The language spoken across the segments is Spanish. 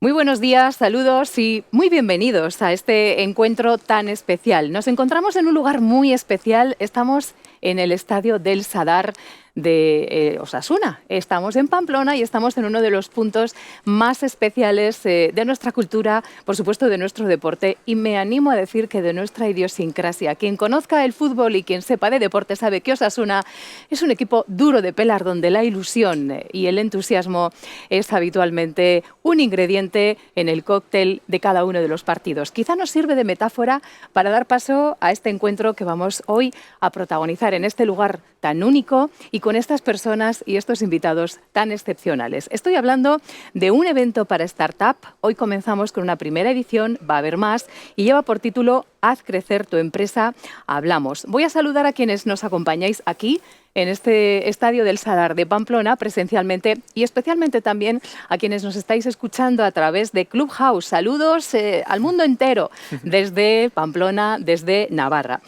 Muy buenos días, saludos y muy bienvenidos a este encuentro tan especial. Nos encontramos en un lugar muy especial, estamos en el estadio del Sadar de Osasuna. Estamos en Pamplona y estamos en uno de los puntos más especiales de nuestra cultura, por supuesto de nuestro deporte y me animo a decir que de nuestra idiosincrasia. Quien conozca el fútbol y quien sepa de deporte sabe que Osasuna es un equipo duro de pelar donde la ilusión y el entusiasmo es habitualmente un ingrediente en el cóctel de cada uno de los partidos. Quizá nos sirve de metáfora para dar paso a este encuentro que vamos hoy a protagonizar en este lugar tan único y con estas personas y estos invitados tan excepcionales. Estoy hablando de un evento para startup. Hoy comenzamos con una primera edición, va a haber más y lleva por título Haz crecer tu empresa, hablamos. Voy a saludar a quienes nos acompañáis aquí en este estadio del Sadar de Pamplona presencialmente y especialmente también a quienes nos estáis escuchando a través de Clubhouse. Saludos al mundo entero desde Pamplona, desde Navarra.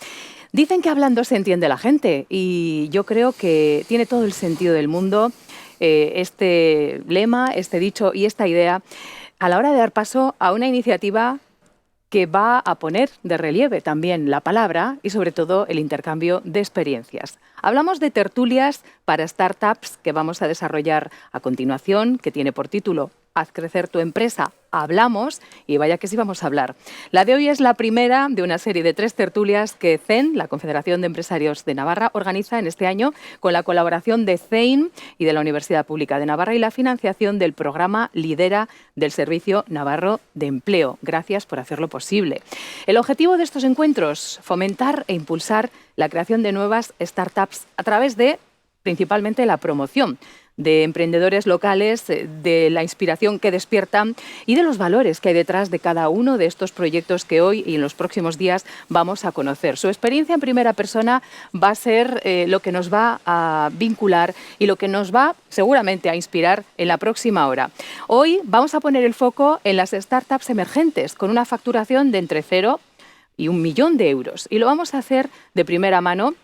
Dicen que hablando se entiende la gente y yo creo que tiene todo el sentido del mundo este lema, este dicho y esta idea a la hora de dar paso a una iniciativa que va a poner de relieve también la palabra y sobre todo el intercambio de experiencias. Hablamos de tertulias para startups que vamos a desarrollar a continuación, que tiene por título Haz crecer tu empresa, hablamos, y vaya que sí vamos a hablar. La de hoy es la primera de una serie de 3 tertulias que CEN, la Confederación de Empresarios de Navarra, organiza en este año con la colaboración de CEIN y de la Universidad Pública de Navarra y la financiación del programa Lidera del Servicio Navarro de Empleo. Gracias por hacerlo posible. El objetivo de estos encuentros, fomentar e impulsar la creación de nuevas startups a través de, principalmente, la promoción de emprendedores locales, de la inspiración que despiertan y de los valores que hay detrás de cada uno de estos proyectos que hoy y en los próximos días vamos a conocer. Su experiencia en primera persona va a ser lo que nos va a vincular y lo que nos va seguramente a inspirar en la próxima hora. Hoy vamos a poner el foco en las startups emergentes con una facturación de entre 0 y 1 millón de euros y lo vamos a hacer de primera mano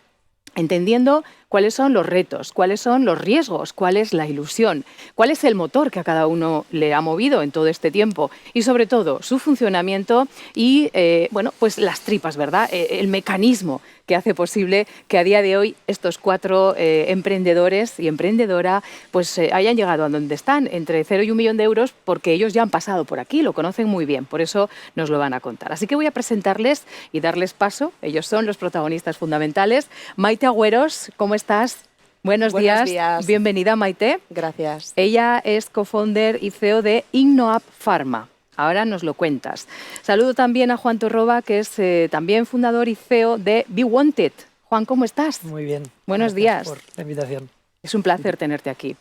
entendiendo cuáles son los retos, cuáles son los riesgos, cuál es la ilusión, cuál es el motor que a cada uno le ha movido en todo este tiempo y sobre todo su funcionamiento y bueno, pues las tripas, ¿verdad? El mecanismo que hace posible que a día de hoy estos 4 emprendedores y emprendedora pues hayan llegado a donde están, entre 0 y 1 millón de euros, porque ellos ya han pasado por aquí, lo conocen muy bien, por eso nos lo van a contar. Así que voy a presentarles y darles paso. Ellos son los protagonistas fundamentales. Maite Agüeros, ¿cómo estás? Buenos días. Bienvenida, Maite. Gracias. Ella es co-founder y CEO de Innoap Pharma. Ahora nos lo cuentas. Saludo también a Juan Torroba, que es también fundador y CEO de Be Wanted. Juan, ¿cómo estás? Muy bien. Buenos días. Gracias por la invitación. Es un placer tenerte aquí.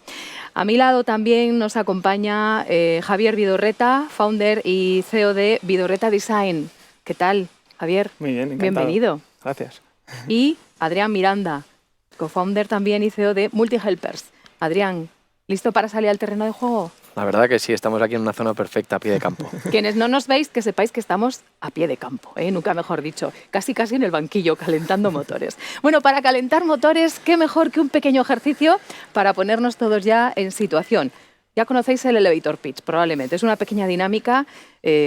A mi lado también nos acompaña Javier Vidorreta, founder y CEO de Vidorreta Design. ¿Qué tal, Javier? Muy bien, encantado. Bienvenido. Gracias. Y Adrián Miranda, co-founder también y CEO de Multihelpers. Adrián, ¿listo para salir al terreno de juego? La verdad que sí, estamos aquí en una zona perfecta, a pie de campo. Quienes no nos veis, que sepáis que estamos a pie de campo, nunca mejor dicho, casi en el banquillo, calentando motores. Bueno, para calentar motores, qué mejor que un pequeño ejercicio para ponernos todos ya en situación. Ya conocéis el elevator pitch, probablemente. Es una pequeña dinámica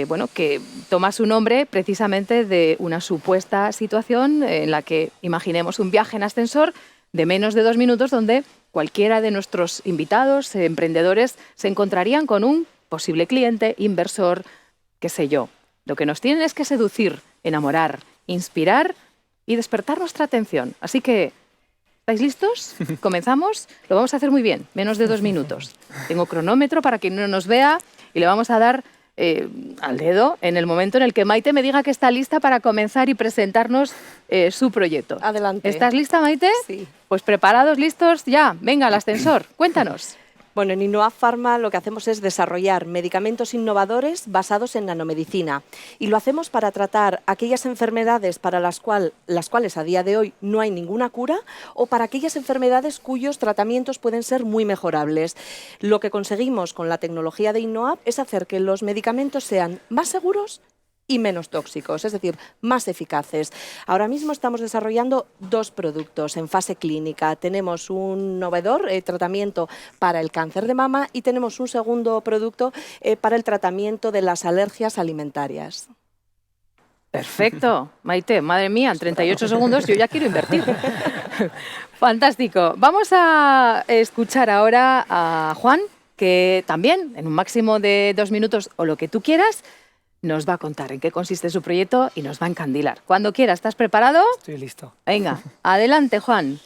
bueno, que toma su nombre precisamente de una supuesta situación en la que imaginemos un viaje en ascensor de menos de 2 minutos donde cualquiera de nuestros invitados, emprendedores, se encontrarían con un posible cliente, inversor, qué sé yo. Lo que nos tienen es que seducir, enamorar, inspirar y despertar nuestra atención. Así que, ¿estáis listos? ¿Comenzamos? Lo vamos a hacer muy bien, menos de 2 minutos. Tengo cronómetro para quien no nos vea y le vamos a dar al dedo en el momento en el que Maite me diga que está lista para comenzar y presentarnos su proyecto. Adelante. ¿Estás lista, Maite? Sí. Pues preparados, listos, ya. Venga, al ascensor. Cuéntanos. Bueno, en Innoap Pharma lo que hacemos es desarrollar medicamentos innovadores basados en nanomedicina y lo hacemos para tratar aquellas enfermedades para las cuales a día de hoy no hay ninguna cura o para aquellas enfermedades cuyos tratamientos pueden ser muy mejorables. Lo que conseguimos con la tecnología de Innoap es hacer que los medicamentos sean más seguros y menos tóxicos, es decir, más eficaces. Ahora mismo estamos desarrollando 2 productos en fase clínica. Tenemos un novedor tratamiento para el cáncer de mama y tenemos un segundo producto para el tratamiento de las alergias alimentarias. Perfecto, Maite, madre mía, en 38 segundos yo ya quiero invertir. Fantástico. Vamos a escuchar ahora a Juan, que también, en un máximo de 2 minutos o lo que tú quieras, nos va a contar en qué consiste su proyecto y nos va a encandilar. Cuando quieras, ¿estás preparado? Estoy listo. Venga, adelante, Juan.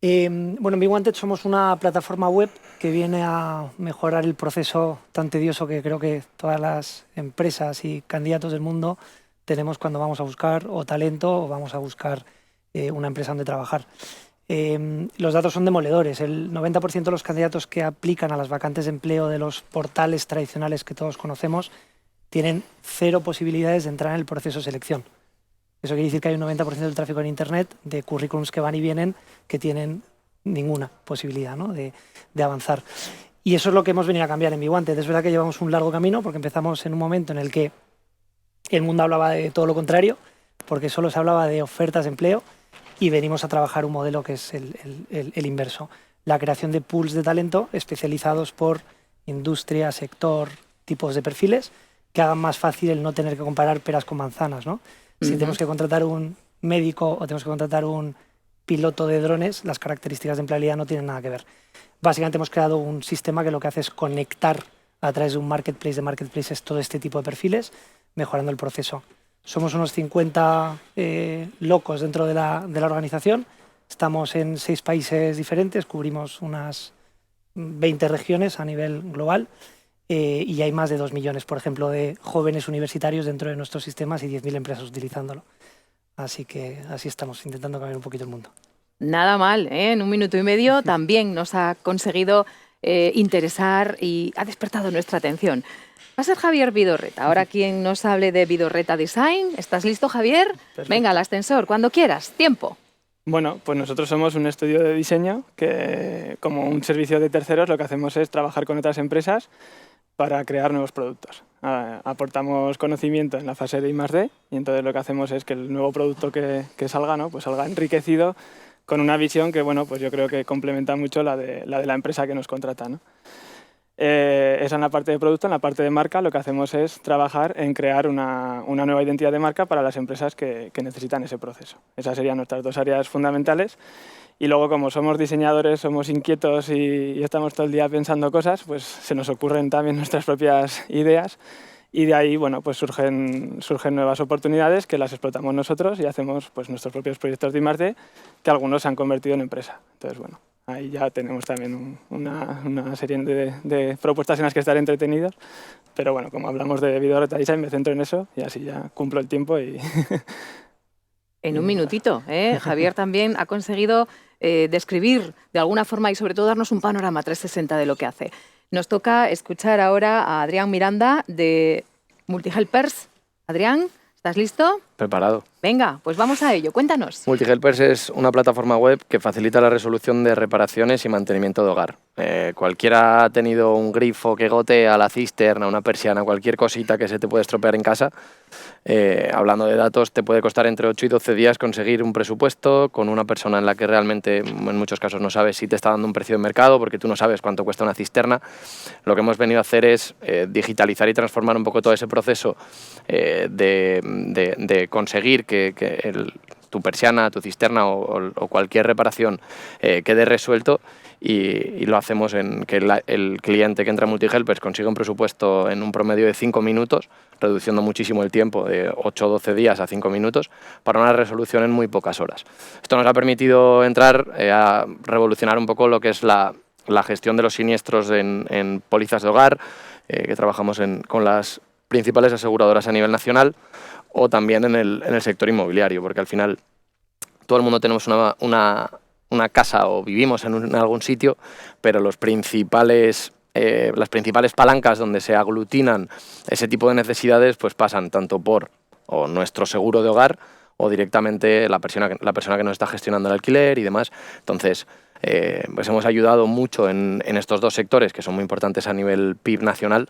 Bueno, en BeWanted somos una plataforma web que viene a mejorar el proceso tan tedioso que creo que todas las empresas y candidatos del mundo tenemos cuando vamos a buscar o talento o vamos a buscar una empresa donde trabajar. Los datos son demoledores. El 90% de los candidatos que aplican a las vacantes de empleo de los portales tradicionales que todos conocemos tienen 0 posibilidades de entrar en el proceso de selección. Eso quiere decir que hay un 90% del tráfico en Internet de currículums que van y vienen que tienen ninguna posibilidad, ¿no?, de avanzar. Y eso es lo que hemos venido a cambiar en BeWanted. Es verdad que llevamos un largo camino porque empezamos en un momento en el que el mundo hablaba de todo lo contrario, porque solo se hablaba de ofertas de empleo, y venimos a trabajar un modelo que es el inverso. La creación de pools de talento especializados por industria, sector, tipos de perfiles, que hagan más fácil el no tener que comparar peras con manzanas, ¿no? Si tenemos que contratar un médico o tenemos que contratar un piloto de drones, las características de empleabilidad no tienen nada que ver. Básicamente hemos creado un sistema que lo que hace es conectar a través de un marketplace de marketplaces todo este tipo de perfiles, mejorando el proceso. Somos unos 50 locos dentro de la organización. Estamos en 6 países diferentes, cubrimos unas 20 regiones a nivel global y hay más de 2 millones, por ejemplo, de jóvenes universitarios dentro de nuestros sistemas y 10.000 empresas utilizándolo. Así que así estamos, intentando cambiar un poquito el mundo. Nada mal, ¿eh? En 1 minuto y medio también nos ha conseguido interesar y ha despertado nuestra atención. Va a ser Javier Vidorreta. Ahora quien nos hable de Vidorreta Design. ¿Estás listo, Javier? Perfecto. Venga, al ascensor, cuando quieras. Tiempo. Bueno, pues nosotros somos un estudio de diseño que, como un servicio de terceros, lo que hacemos es trabajar con otras empresas para crear nuevos productos. Aportamos conocimiento en la fase de I+D y entonces lo que hacemos es que el nuevo producto que salga, ¿no?, pues salga enriquecido con una visión que, bueno, pues yo creo que complementa mucho la de la empresa que nos contrata, ¿no? Esa en la parte de producto. En la parte de marca lo que hacemos es trabajar en crear una nueva identidad de marca para las empresas que necesitan ese proceso. Esas serían nuestras 2 áreas fundamentales. Y luego, como somos diseñadores, somos inquietos y estamos todo el día pensando cosas, pues se nos ocurren también nuestras propias ideas y de ahí, bueno, pues surgen nuevas oportunidades que las explotamos nosotros y hacemos pues nuestros propios proyectos de I+D, que algunos se han convertido en empresa. Entonces, bueno, ahí ya tenemos también una serie de propuestas en las que estar entretenidos, pero bueno, como hablamos de Vidorreta Design, me centro en eso y así ya cumplo el tiempo y... En 1 minutito, ¿eh? Javier también ha conseguido describir de alguna forma y sobre todo darnos un panorama 360 de lo que hace. Nos toca escuchar ahora a Adrián Miranda de Multihelpers. Adrián, ¿estás listo? Preparado. Venga, pues vamos a ello. Cuéntanos. Multihelpers es una plataforma web que facilita la resolución de reparaciones y mantenimiento de hogar. Cualquiera ha tenido un grifo que gotea, la cisterna, una persiana, cualquier cosita que se te puede estropear en casa. Hablando de datos, te puede costar entre 8 y 12 días conseguir un presupuesto con una persona en la que realmente en muchos casos no sabes si te está dando un precio de mercado porque tú no sabes cuánto cuesta una cisterna. Lo que hemos venido a hacer es digitalizar y transformar un poco todo ese proceso de conseguir que tu persiana, tu cisterna o cualquier reparación quede resuelto y lo hacemos en que el cliente que entra a Multihelpers consiga un presupuesto en un promedio de 5 minutos, reduciendo muchísimo el tiempo de 8 o 12 días a 5 minutos para una resolución en muy pocas horas. Esto nos ha permitido entrar a revolucionar un poco lo que es la gestión de los siniestros en pólizas de hogar, que trabajamos con las principales aseguradoras a nivel nacional, o también en el sector inmobiliario, porque al final todo el mundo tenemos una casa o vivimos en algún sitio, pero las principales palancas donde se aglutinan ese tipo de necesidades pues pasan tanto por o nuestro seguro de hogar o directamente la persona que nos está gestionando el alquiler y demás. Entonces, pues hemos ayudado mucho en estos dos sectores, que son muy importantes a nivel PIB nacional,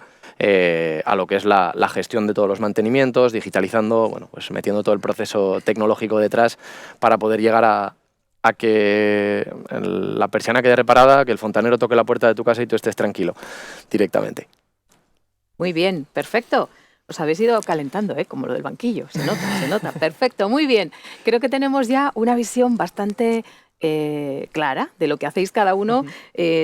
a lo que es la gestión de todos los mantenimientos, digitalizando, bueno, pues metiendo todo el proceso tecnológico detrás para poder llegar a que la persiana quede reparada, que el fontanero toque la puerta de tu casa y tú estés tranquilo directamente. Muy bien, perfecto. Os habéis ido calentando, como lo del banquillo. Se nota, se nota. Perfecto, muy bien. Creo que tenemos ya una visión bastante clara de lo que hacéis cada uno.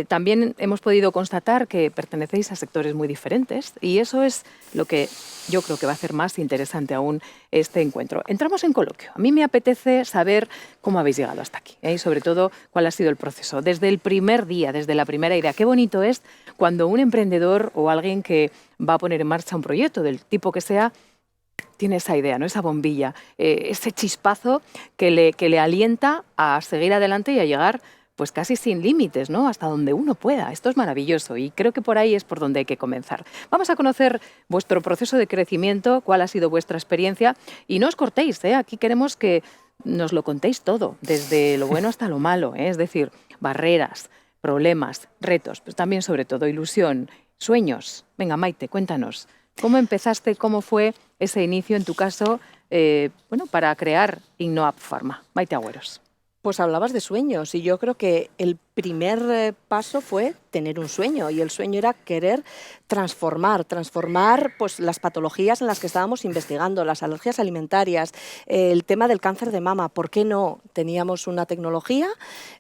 También hemos podido constatar que pertenecéis a sectores muy diferentes y eso es lo que yo creo que va a hacer más interesante aún este encuentro. Entramos en coloquio. A mí me apetece saber cómo habéis llegado hasta aquí y sobre todo cuál ha sido el proceso. Desde el primer día, desde la primera idea. Qué bonito es cuando un emprendedor o alguien que va a poner en marcha un proyecto del tipo que sea, tiene esa idea, ¿no? Esa bombilla, ese chispazo que le alienta a seguir adelante y a llegar pues casi sin límites, ¿no? Hasta donde uno pueda. Esto es maravilloso y creo que por ahí es por donde hay que comenzar. Vamos a conocer vuestro proceso de crecimiento, cuál ha sido vuestra experiencia y no os cortéis, ¿eh? Aquí queremos que nos lo contéis todo, desde lo bueno hasta lo malo, ¿eh? Es decir, barreras, problemas, retos, pero también sobre todo ilusión, sueños. Venga, Maite, cuéntanos. ¿Cómo empezaste? ¿Cómo fue ese inicio en tu caso para crear Innoap Pharma? Maite Agüeros. Pues hablabas de sueños y yo creo que el primer paso fue tener un sueño y el sueño era querer transformar pues, las patologías en las que estábamos investigando, las alergias alimentarias, el tema del cáncer de mama. ¿Por qué no? Teníamos una tecnología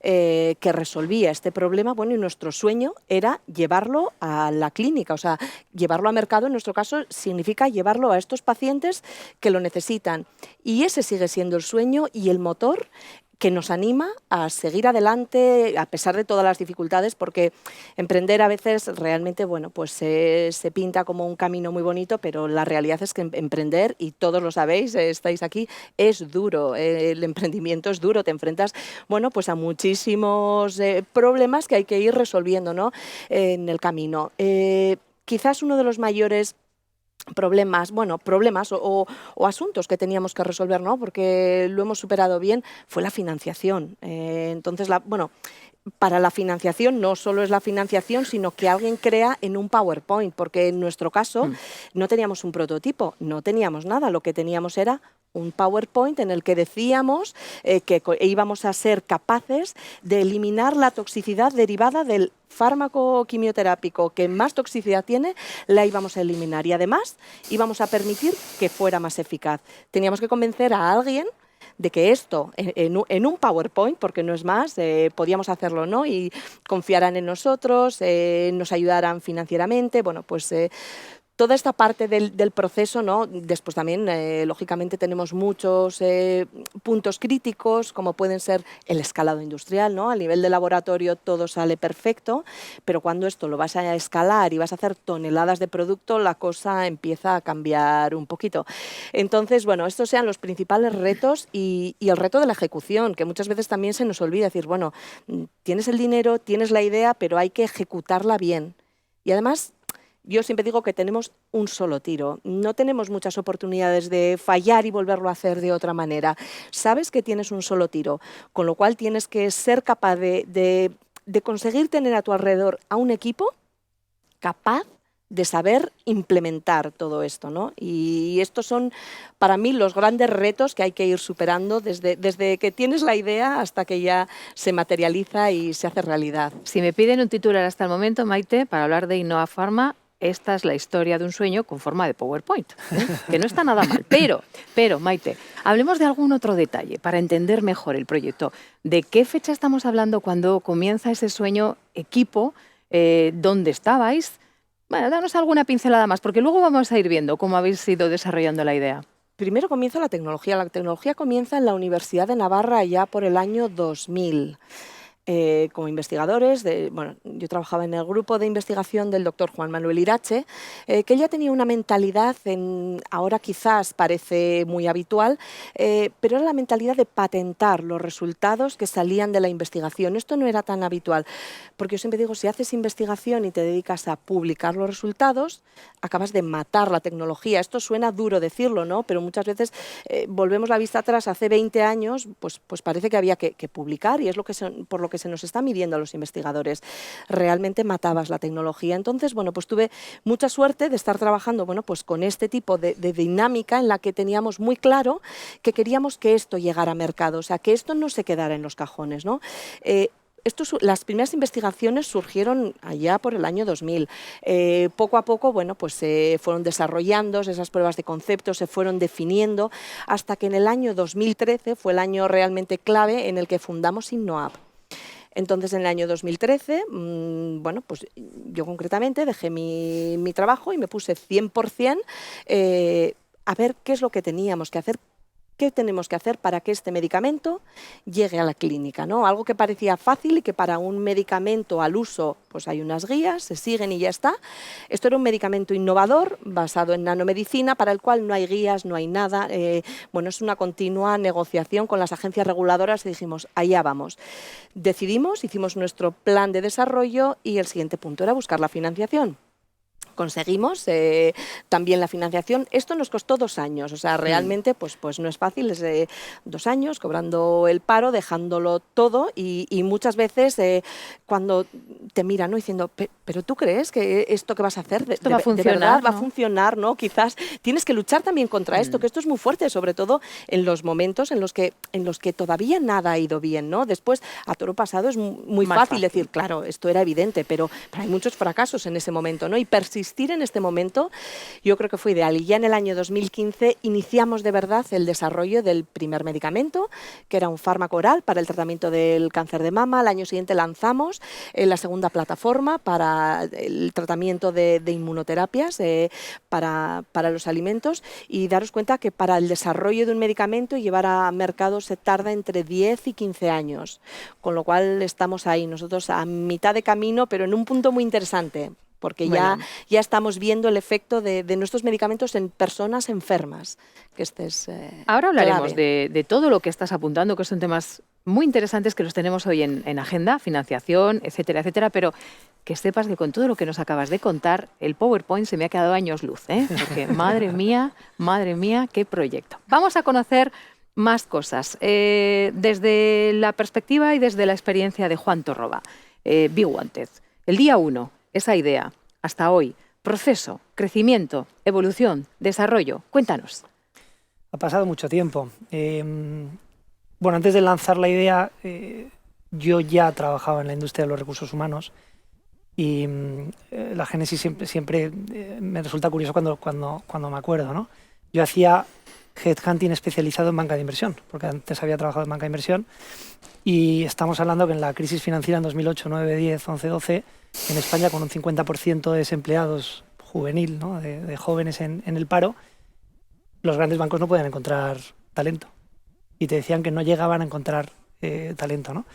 que resolvía este problema, bueno, y nuestro sueño era llevarlo a la clínica, o sea, llevarlo a mercado, en nuestro caso, significa llevarlo a estos pacientes que lo necesitan. Y ese sigue siendo el sueño y el motor que nos anima a seguir adelante a pesar de todas las dificultades, porque emprender a veces realmente, bueno, pues se pinta como un camino muy bonito, pero la realidad es que emprender, y todos lo sabéis, estáis aquí, es duro, el emprendimiento es duro, te enfrentas, bueno, pues a muchísimos problemas que hay que ir resolviendo, ¿no? En el camino. Quizás uno de los mayores problemas o asuntos que teníamos que resolver, ¿no? Porque lo hemos superado bien, fue la financiación. Entonces, para la financiación no solo es la financiación, sino que alguien crea en un PowerPoint, porque en nuestro caso no teníamos un prototipo, no teníamos nada, lo que teníamos era un PowerPoint en el que decíamos que íbamos a ser capaces de eliminar la toxicidad derivada del fármaco quimioterápico que más toxicidad tiene, la íbamos a eliminar y además íbamos a permitir que fuera más eficaz. Teníamos que convencer a alguien de que esto, en un PowerPoint, porque no es más, podíamos hacerlo, ¿no? Y confiaran en nosotros, nos ayudaran financieramente, bueno, pues toda esta parte del proceso, ¿no? Después también, lógicamente, tenemos muchos puntos críticos, como pueden ser el escalado industrial, ¿no? A nivel de laboratorio todo sale perfecto, pero cuando esto lo vas a escalar y vas a hacer toneladas de producto, la cosa empieza a cambiar un poquito. Entonces, bueno, estos sean los principales retos y el reto de la ejecución, que muchas veces también se nos olvida decir, bueno, tienes el dinero, tienes la idea, pero hay que ejecutarla bien. Y además, yo siempre digo que tenemos un solo tiro, no tenemos muchas oportunidades de fallar y volverlo a hacer de otra manera. Sabes que tienes un solo tiro, con lo cual tienes que ser capaz de conseguir tener a tu alrededor a un equipo capaz de saber implementar todo esto, ¿no? Y estos son, para mí, los grandes retos que hay que ir superando desde que tienes la idea hasta que ya se materializa y se hace realidad. Si me piden un titular hasta el momento, Maite, para hablar de Innoap Pharma, esta es la historia de un sueño con forma de PowerPoint, que no está nada mal. Pero, Maite, hablemos de algún otro detalle para entender mejor el proyecto. ¿De qué fecha estamos hablando cuando comienza ese sueño equipo? ¿Dónde estabais? Bueno, danos alguna pincelada más, porque luego vamos a ir viendo cómo habéis ido desarrollando la idea. Primero comienza la tecnología. La tecnología comienza en la Universidad de Navarra ya por el año 2000. Como investigadores, yo trabajaba en el grupo de investigación del doctor Juan Manuel Irache, que él ya tenía una mentalidad, ahora quizás parece muy habitual, pero era la mentalidad de patentar los resultados que salían de la investigación. Esto no era tan habitual, porque yo siempre digo, si haces investigación y te dedicas a publicar los resultados, acabas de matar la tecnología. Esto suena duro decirlo, ¿no? Pero muchas veces volvemos la vista atrás, hace 20 años, pues parece que había que publicar y es por lo que que se nos está midiendo a los investigadores. Realmente matabas la tecnología. Entonces, bueno, pues tuve mucha suerte de estar trabajando, bueno, pues con este tipo de dinámica en la que teníamos muy claro que queríamos que esto llegara a mercado, o sea, que esto no se quedara en los cajones, ¿no? Las primeras investigaciones surgieron allá por el año 2000. Poco a poco, bueno, pues se fueron desarrollando esas pruebas de concepto, se fueron definiendo, hasta que en el año 2013 fue el año realmente clave en el que fundamos Innoap. Entonces, en el año 2013, bueno, pues yo concretamente dejé mi trabajo y me puse 100% a ver qué es lo que teníamos que hacer. ¿Qué tenemos que hacer para que este medicamento llegue a la clínica, ¿no? Algo que parecía fácil y que para un medicamento al uso pues hay unas guías, se siguen y ya está. Esto era un medicamento innovador basado en nanomedicina para el cual no hay guías, no hay nada. Bueno, es una continua negociación con las agencias reguladoras y dijimos, allá vamos. Decidimos, hicimos nuestro plan de desarrollo y el siguiente punto era buscar la financiación. Conseguimos también la financiación. Esto nos costó 2 años, o sea, realmente pues no es fácil, es 2 años cobrando el paro, dejándolo todo y muchas veces cuando te miran, ¿no? Diciendo, pero ¿tú crees que esto que vas a hacer esto va a funcionar, de verdad ¿no? va a funcionar, ¿no? Quizás tienes que luchar también contra esto, que esto es muy fuerte, sobre todo en los momentos en los que todavía nada ha ido bien, ¿no? Después, a toro pasado, es muy fácil decir, claro, esto era evidente, pero hay muchos fracasos en ese momento, ¿no? Y persistir en este momento, yo creo que fue ideal. Y ya en el año 2015 iniciamos de verdad el desarrollo del primer medicamento, que era un fármaco oral para el tratamiento del cáncer de mama. Al año siguiente lanzamos la segunda plataforma para el tratamiento de inmunoterapias para los alimentos, y daros cuenta que para el desarrollo de un medicamento y llevar a mercado se tarda entre 10 y 15 años, con lo cual estamos ahí nosotros a mitad de camino, pero en un punto muy interesante, porque Bueno, ya estamos viendo el efecto de nuestros medicamentos en personas enfermas. Que este es ahora hablaremos clave. de todo lo que estás apuntando, que son temas muy interesantes que los tenemos hoy en agenda, financiación, etcétera, etcétera, pero que sepas que con todo lo que nos acabas de contar, el PowerPoint se me ha quedado años luz, ¿eh? Porque madre mía, qué proyecto. Vamos a conocer más cosas desde la perspectiva y desde la experiencia de Juan Torroba. Be Wanted, el día 1, esa idea, hasta hoy, proceso, crecimiento, evolución, desarrollo. Cuéntanos. Ha pasado mucho tiempo. Bueno, antes de lanzar la idea, yo ya trabajaba en la industria de los recursos humanos y la génesis siempre me resulta curioso cuando me acuerdo, ¿no? Yo hacía headhunting especializado en banca de inversión, porque antes había trabajado en banca de inversión, y estamos hablando que en la crisis financiera en 2008, 9, 10, 11, 12, en España, con un 50% de desempleados juvenil, ¿no? de jóvenes en el paro, los grandes bancos no podían encontrar talento. Y te decían que no llegaban a encontrar talento, ¿no?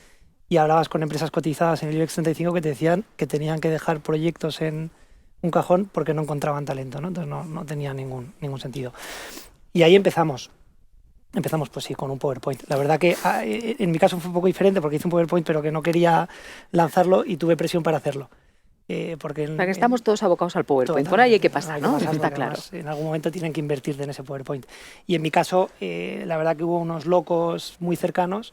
Y hablabas con empresas cotizadas en el IBEX 35 que te decían que tenían que dejar proyectos en un cajón porque no encontraban talento, ¿no? Entonces no tenía ningún sentido. Y ahí empezamos. Empezamos, pues sí, con un PowerPoint. La verdad que en mi caso fue un poco diferente porque hice un PowerPoint pero que no quería lanzarlo y tuve presión para hacerlo. Porque O sea, que estamos todos abocados al PowerPoint. Por ahí hay que pasar, ¿no? Eso está claro. En algún momento tienen que invertirte en ese PowerPoint. Y en mi caso, la verdad que hubo unos locos muy cercanos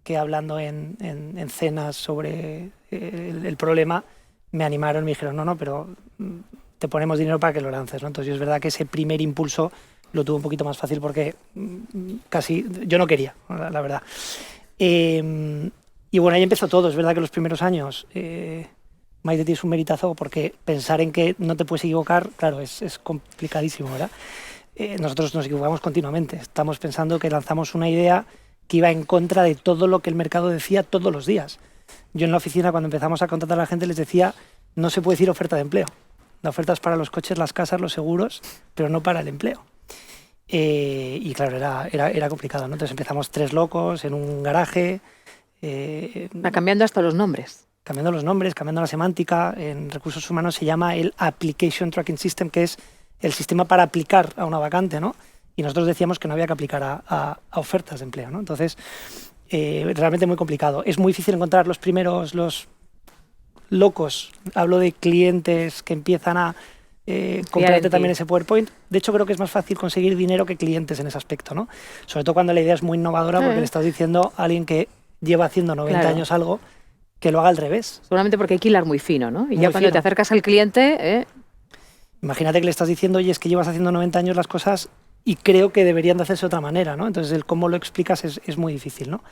que, hablando en cenas sobre el problema, me animaron y me dijeron, no, pero te ponemos dinero para que lo lances, ¿no? Entonces, es verdad que ese primer impulso lo tuve un poquito más fácil porque casi yo no quería, la verdad. Y bueno, ahí empezó todo. Es verdad que los primeros años Maite tienes un meritazo porque pensar en que no te puedes equivocar, claro, es complicadísimo, ¿verdad? Nosotros nos equivocamos continuamente. Estamos pensando que lanzamos una idea que iba en contra de todo lo que el mercado decía todos los días. Yo en la oficina, cuando empezamos a contratar a la gente, les decía, no se puede decir oferta de empleo. La oferta es para los coches, las casas, los seguros, pero no para el empleo. Y claro, era complicado, ¿no? Entonces empezamos 3 locos en un garaje. Va cambiando hasta los nombres. Cambiando los nombres, cambiando la semántica. En recursos humanos se llama el Application Tracking System, que es el sistema para aplicar a una vacante, ¿no? Y nosotros decíamos que no había que aplicar a ofertas de empleo, ¿no? Entonces, realmente muy complicado. Es muy difícil encontrar los primeros, los locos. Hablo de clientes que empiezan a comprarte también ese PowerPoint. De hecho, creo que es más fácil conseguir dinero que clientes en ese aspecto, ¿no? Sobre todo cuando la idea es muy innovadora, porque le estás diciendo a alguien que lleva haciendo 90 años algo, que lo haga al revés. Seguramente porque hay que hilar muy fino, ¿no? Y Muy ya cuando fino. te acercas al cliente, Imagínate que le estás diciendo, oye, es que llevas haciendo 90 años las cosas y creo que deberían de hacerse de otra manera, ¿no? Entonces, el cómo lo explicas es muy difícil, ¿no?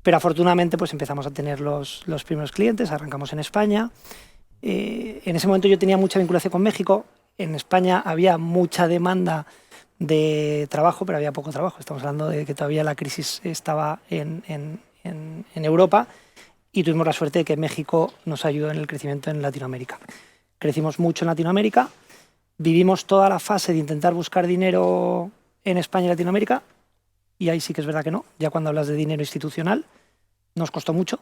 Pero afortunadamente, pues empezamos a tener los primeros clientes, arrancamos en España. En ese momento yo tenía mucha vinculación con México. En España había mucha demanda de trabajo, pero había poco trabajo. Estamos hablando de que todavía la crisis estaba en Europa y tuvimos la suerte de que México nos ayudó en el crecimiento en Latinoamérica. Crecimos mucho en Latinoamérica, vivimos toda la fase de intentar buscar dinero en España y Latinoamérica, y ahí sí que es verdad que no. Ya cuando hablas de dinero institucional, nos costó mucho,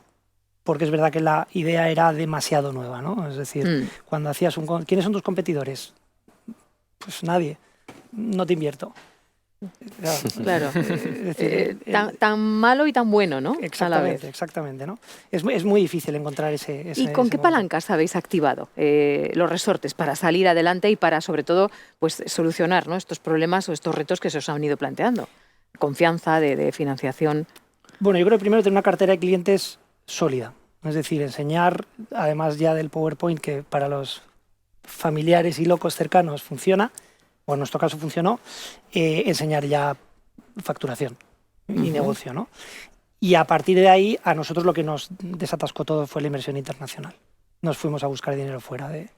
porque es verdad que la idea era demasiado nueva, ¿no? Es decir, cuando hacías ¿quiénes son tus competidores? Pues nadie, no te invierto. claro, Es decir, tan malo y tan bueno, ¿no? A la vez. Exactamente, ¿no? Es muy difícil encontrar ese ¿Y con ese qué momento. palancas habéis activado los resortes para salir adelante y para, sobre todo, pues, solucionar, ¿no?, estos problemas o estos retos que se os han ido planteando? Confianza, de financiación. Bueno, yo creo que primero tener una cartera de clientes sólida. Es decir, enseñar, además ya del PowerPoint, que para los familiares y locos cercanos funciona, o en nuestro caso funcionó, enseñar ya facturación y negocio, ¿no? Y a partir de ahí, a nosotros lo que nos desatascó todo fue la inversión internacional. Nos fuimos a buscar dinero fuera de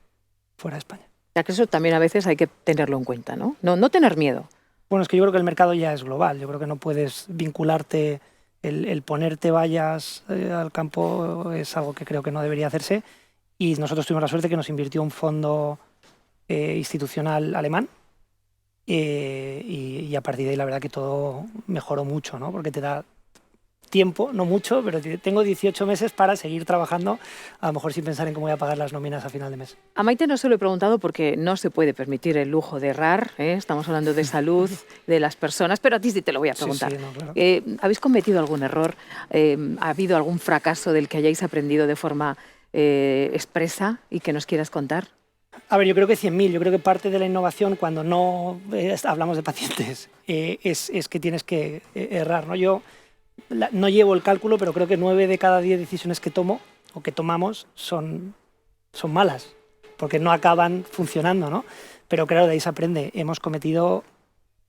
España. Ya que eso también a veces hay que tenerlo en cuenta, ¿no? No tener miedo. Bueno, es que yo creo que el mercado ya es global. Yo creo que no puedes vincularte, el ponerte vallas al campo es algo que creo que no debería hacerse. Y nosotros tuvimos la suerte que nos invirtió un fondo institucional alemán. Y a partir de ahí la verdad que todo mejoró mucho, ¿no? Porque te da tiempo, no mucho, pero tengo 18 meses para seguir trabajando, a lo mejor sin pensar en cómo voy a pagar las nóminas a final de mes. A Maite no se lo he preguntado porque no se puede permitir el lujo de errar, ¿eh? Estamos hablando de salud, de las personas, pero a ti sí te lo voy a preguntar. Sí, no, claro. ¿Habéis cometido algún error? ¿Ha habido algún fracaso del que hayáis aprendido de forma expresa y que nos quieras contar? A ver, yo creo que 100.000. Yo creo que parte de la innovación, cuando no hablamos de pacientes, es que tienes que errar, ¿no? Yo no llevo el cálculo, pero creo que 9 de cada 10 decisiones que tomo o que tomamos son malas, porque no acaban funcionando, ¿no? Pero claro, de ahí se aprende. Hemos cometido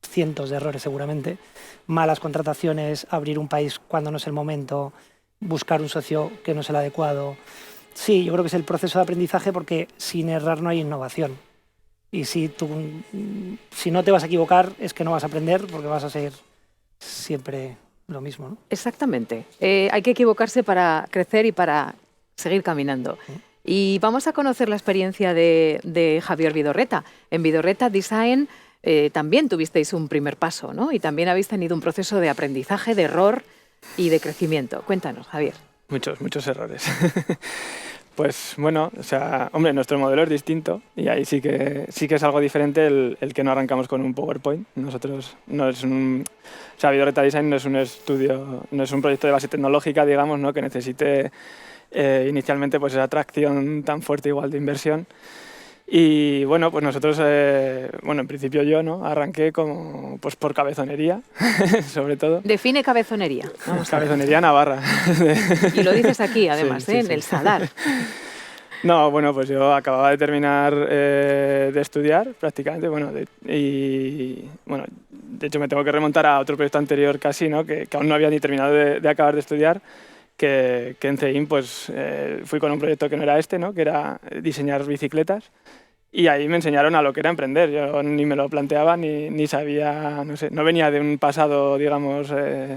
cientos de errores seguramente. Malas contrataciones, abrir un país cuando no es el momento, buscar un socio que no es el adecuado. Sí, yo creo que es el proceso de aprendizaje, porque sin errar no hay innovación. Y si no te vas a equivocar es que no vas a aprender, porque vas a ser siempre lo mismo, ¿no? Exactamente. Hay que equivocarse para crecer y para seguir caminando. Y vamos a conocer la experiencia de Javier Vidorreta. En Vidorreta Design también tuvisteis un primer paso, ¿no? Y también habéis tenido un proceso de aprendizaje, de error y de crecimiento. Cuéntanos, Javier. Muchos errores. Pues bueno, o sea, hombre, nuestro modelo es distinto y ahí sí que es algo diferente el que no arrancamos con un PowerPoint. Nosotros no es o sea, Vidorreta Design no es un estudio, no es un proyecto de base tecnológica, digamos, ¿no?, que necesite inicialmente pues esa atracción tan fuerte igual de inversión. Y bueno, pues nosotros, en principio yo, ¿no?, arranqué como, pues por cabezonería, sobre todo. Define cabezonería. Vamos a ver. Cabezonería navarra. Y lo dices aquí, además, Sí, en sí. el Sadar. No, bueno, pues yo acababa de terminar de estudiar prácticamente, y de hecho me tengo que remontar a otro proyecto anterior casi, ¿no?, que aún no había ni terminado de acabar de estudiar, que en CEIM pues fui con un proyecto que no era este, ¿no?, que era diseñar bicicletas, y ahí me enseñaron a lo que era emprender. Yo ni me lo planteaba ni sabía, no sé, no venía de un pasado, digamos,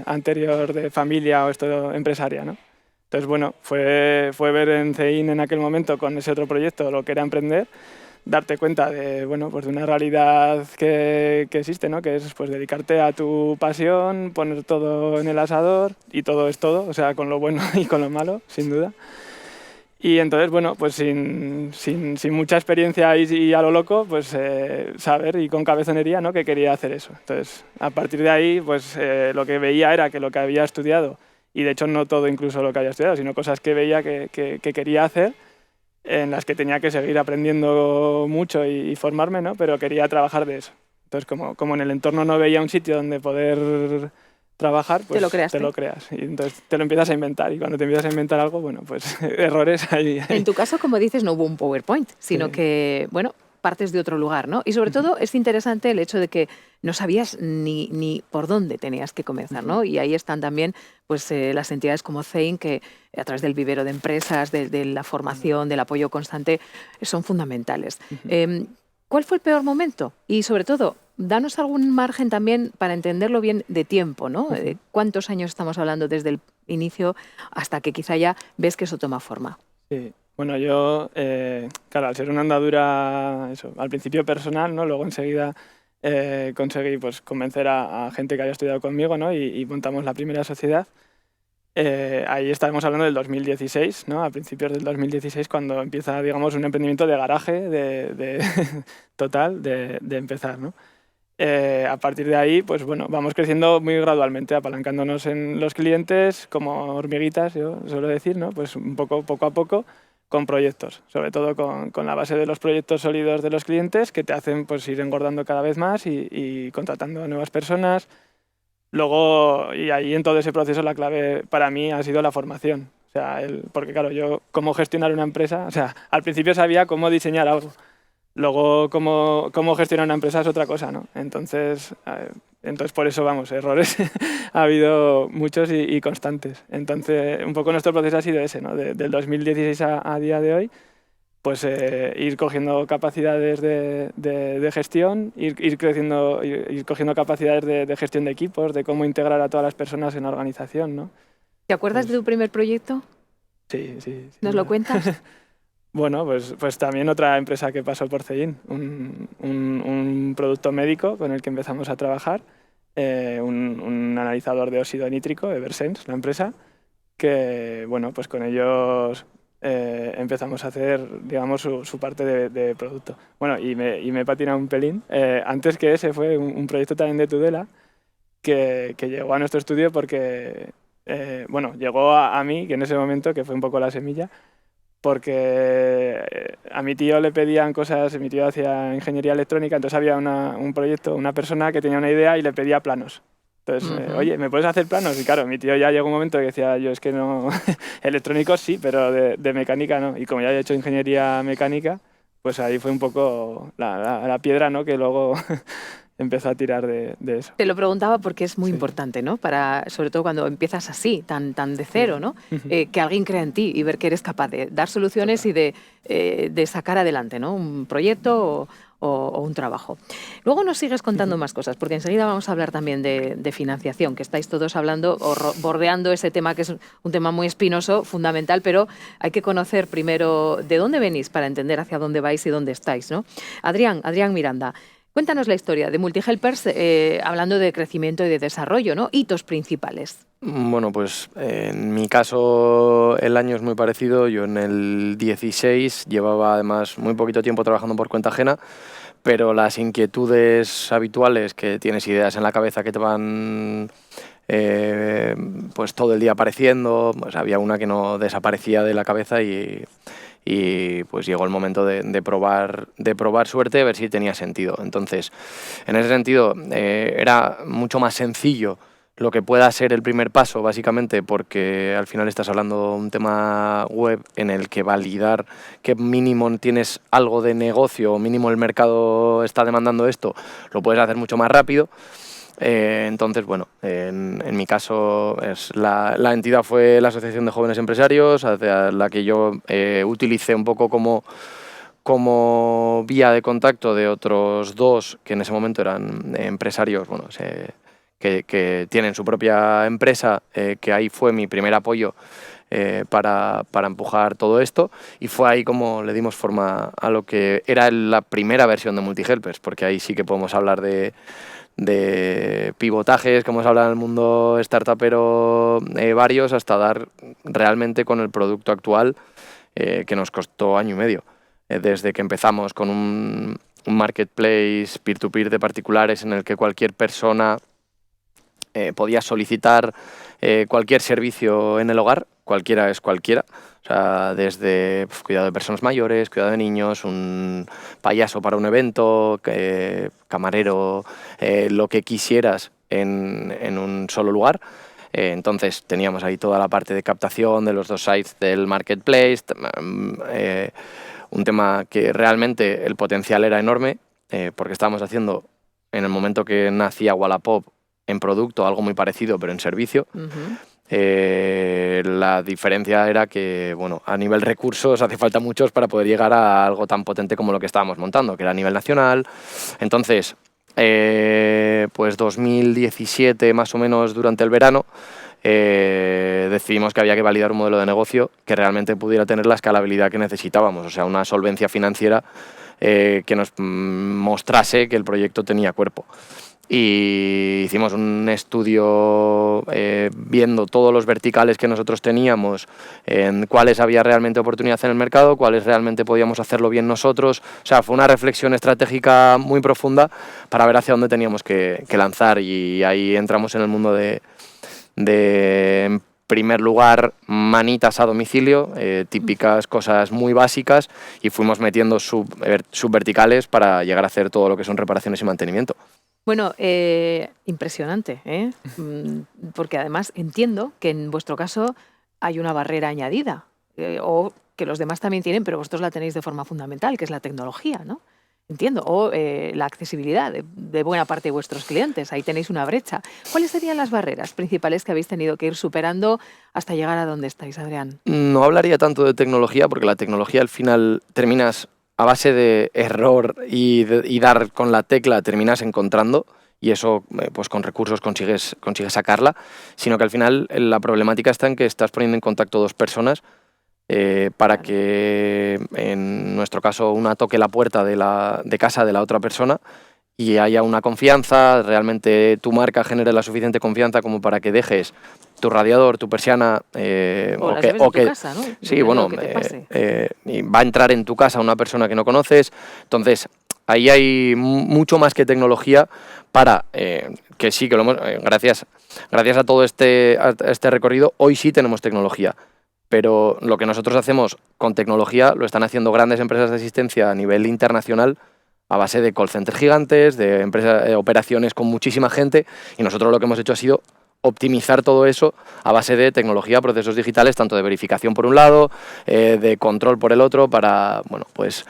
anterior de familia o esto empresaria, ¿no? Entonces, bueno, fue ver en CEIN en aquel momento con ese otro proyecto lo que era emprender, darte cuenta de, pues de una realidad que existe, ¿no?, que es pues dedicarte a tu pasión, poner todo en el asador, y todo es todo, o sea, con lo bueno y con lo malo, sin duda. Y entonces, bueno, pues sin mucha experiencia y a lo loco, pues saber y con cabezonería, ¿no?, que quería hacer eso. Entonces, a partir de ahí, pues lo que veía era que lo que había estudiado, y de hecho no todo incluso lo que había estudiado, sino cosas que veía que quería hacer, en las que tenía que seguir aprendiendo mucho y formarme, ¿no?, pero quería trabajar de eso. Entonces, como en el entorno no veía un sitio donde poder trabajar, pues te lo creas. Y entonces te lo empiezas a inventar. Y cuando te empiezas a inventar algo, bueno, pues errores hay. En tu caso, como dices, no hubo un PowerPoint, sino Sí. que, bueno, partes de otro lugar, ¿no? Y sobre todo es interesante el hecho de que no sabías ni por dónde tenías que comenzar, ¿no? Y ahí están también pues, las entidades como Zein, que a través del vivero de empresas, de la formación, del apoyo constante, son fundamentales. ¿Cuál fue el peor momento? Y sobre todo, danos algún margen también para entenderlo bien de tiempo, ¿no? ¿Cuántos años estamos hablando desde el inicio hasta que quizá ya ves que eso toma forma? Sí. Bueno, yo, claro, al ser una andadura, eso, al principio personal, ¿no? Luego enseguida conseguí pues, convencer a gente que había estudiado conmigo, ¿no? Y montamos la primera sociedad. Ahí estábamos hablando del 2016, ¿no? A principios del 2016, cuando empieza, digamos, un emprendimiento de garaje, total, de empezar, ¿no? A partir de ahí, pues bueno, vamos creciendo muy gradualmente, apalancándonos en los clientes como hormiguitas, yo suelo decir, ¿no? Pues un poco a poco, con proyectos, sobre todo con la base de los proyectos sólidos de los clientes que te hacen pues, ir engordando cada vez más y contratando a nuevas personas. Luego, y ahí en todo ese proceso la clave para mí ha sido la formación. O sea, porque claro, yo cómo gestionar una empresa, o sea, al principio sabía cómo diseñar algo. Luego, cómo gestionar una empresa es otra cosa, ¿no? Entonces por eso, vamos, errores ha habido muchos y constantes. Entonces, un poco nuestro proceso ha sido ese, ¿no? Del 2016 a día de hoy, pues ir cogiendo capacidades de gestión, ir creciendo, ir cogiendo capacidades de gestión de equipos, de cómo integrar a todas las personas en la organización, ¿no? ¿Te acuerdas de tu primer proyecto? Sí, sí. ¿Nos lo cuentas? Bueno, pues también otra empresa que pasó por Zein, un producto médico con el que empezamos a trabajar, un analizador de óxido nítrico, Eversense, la empresa, que bueno, pues con ellos empezamos a hacer, digamos, su parte de producto. Bueno, y me he patinado un pelín. Antes que ese fue un proyecto también de Tudela que llegó a nuestro estudio porque, bueno, llegó a mí, que en ese momento, que fue un poco la semilla, porque a mi tío le pedían cosas, mi tío hacía ingeniería electrónica, entonces había un proyecto, una persona que tenía una idea y le pedía planos. Entonces, oye, ¿me puedes hacer planos? Y claro, mi tío ya llegó un momento que decía, yo es que no, electrónicos sí, pero de mecánica no. Y como ya he hecho ingeniería mecánica, pues ahí fue un poco la piedra, ¿no? Que luego empezó a tirar de eso. Te lo preguntaba porque es muy importante, ¿no? Sobre todo cuando empiezas así, tan de cero, ¿no? Que alguien crea en ti y ver que eres capaz de dar soluciones y de sacar adelante, ¿no? Un proyecto o un trabajo. Luego nos sigues contando más cosas, porque enseguida vamos a hablar también de financiación, que estáis todos hablando o bordeando ese tema, que es un tema muy espinoso, fundamental, pero hay que conocer primero de dónde venís para entender hacia dónde vais y dónde estáis, ¿no? Adrián Miranda, cuéntanos la historia de Multihelpers, hablando de crecimiento y de desarrollo, ¿no? Hitos principales. Bueno, pues en mi caso el año es muy parecido. Yo en el 16 llevaba además muy poquito tiempo trabajando por cuenta ajena, pero las inquietudes habituales, que tienes ideas en la cabeza que te van pues todo el día apareciendo, pues había una que no desaparecía de la cabeza y pues llegó el momento de probar suerte, a ver si tenía sentido. Entonces, en ese sentido, era mucho más sencillo lo que pueda ser el primer paso, básicamente, porque al final estás hablando de un tema web en el que validar que mínimo tienes algo de negocio o mínimo el mercado está demandando esto, lo puedes hacer mucho más rápido. Entonces, bueno, en mi caso la entidad fue la Asociación de Jóvenes Empresarios, hacia la que yo utilicé un poco como vía de contacto de otros dos que en ese momento eran empresarios, bueno, que tienen su propia empresa, que ahí fue mi primer apoyo para empujar todo esto, y fue ahí como le dimos forma a lo que era la primera versión de Multihelpers, porque ahí sí que podemos hablar de pivotajes, que hemos hablado en el mundo startupero varios, hasta dar realmente con el producto actual, que nos costó año y medio. Desde que empezamos con un marketplace peer-to-peer de particulares en el que cualquier persona podía solicitar cualquier servicio en el hogar, cualquiera es cualquiera. O sea, desde cuidado de personas mayores, cuidado de niños, un payaso para un evento, camarero, lo que quisieras, en un solo lugar. Entonces teníamos ahí toda la parte de captación de los 2 sites del marketplace, un tema que realmente el potencial era enorme, porque estábamos haciendo, en el momento que nacía Wallapop, en producto algo muy parecido, pero en servicio. La diferencia era que, bueno, a nivel recursos hace falta muchos para poder llegar a algo tan potente como lo que estábamos montando, que era a nivel nacional. Entonces, pues 2017 más o menos, durante el verano, decidimos que había que validar un modelo de negocio que realmente pudiera tener la escalabilidad que necesitábamos, o sea, una solvencia financiera que nos mostrase que el proyecto tenía cuerpo. Y hicimos un estudio viendo todos los verticales que nosotros teníamos, en cuáles había realmente oportunidad en el mercado, cuáles realmente podíamos hacerlo bien nosotros. O sea, fue una reflexión estratégica muy profunda para ver hacia dónde teníamos que lanzar, y ahí entramos en el mundo de en primer lugar, manitas a domicilio, típicas cosas muy básicas, y fuimos metiendo subverticales para llegar a hacer todo lo que son reparaciones y mantenimiento. Bueno, impresionante, ¿eh? Porque además entiendo que en vuestro caso hay una barrera añadida, o que los demás también tienen, pero vosotros la tenéis de forma fundamental, que es la tecnología, ¿no? Entiendo, o la accesibilidad de buena parte de vuestros clientes. Ahí tenéis una brecha. ¿Cuáles serían las barreras principales que habéis tenido que ir superando hasta llegar a donde estáis, Adrián? No hablaría tanto de tecnología, porque la tecnología al final terminas a base de error y dar con la tecla, terminas encontrando, y eso pues con recursos consigues sacarla, sino que al final la problemática está en que estás poniendo en contacto 2 personas para que, en nuestro caso, una toque la puerta de casa de la otra persona y haya una confianza, realmente tu marca genere la suficiente confianza como para que dejes tu radiador, tu persiana, o que casa, ¿no? Sí, bueno, y va a entrar en tu casa una persona que no conoces. Entonces, ahí hay mucho más que tecnología para que sí, que lo hemos, gracias a todo este recorrido, hoy sí tenemos tecnología. Pero lo que nosotros hacemos con tecnología lo están haciendo grandes empresas de asistencia a nivel internacional, a base de call centers gigantes, de operaciones con muchísima gente, y nosotros lo que hemos hecho ha sido optimizar todo eso a base de tecnología, procesos digitales, tanto de verificación por un lado, de control por el otro, para, bueno, pues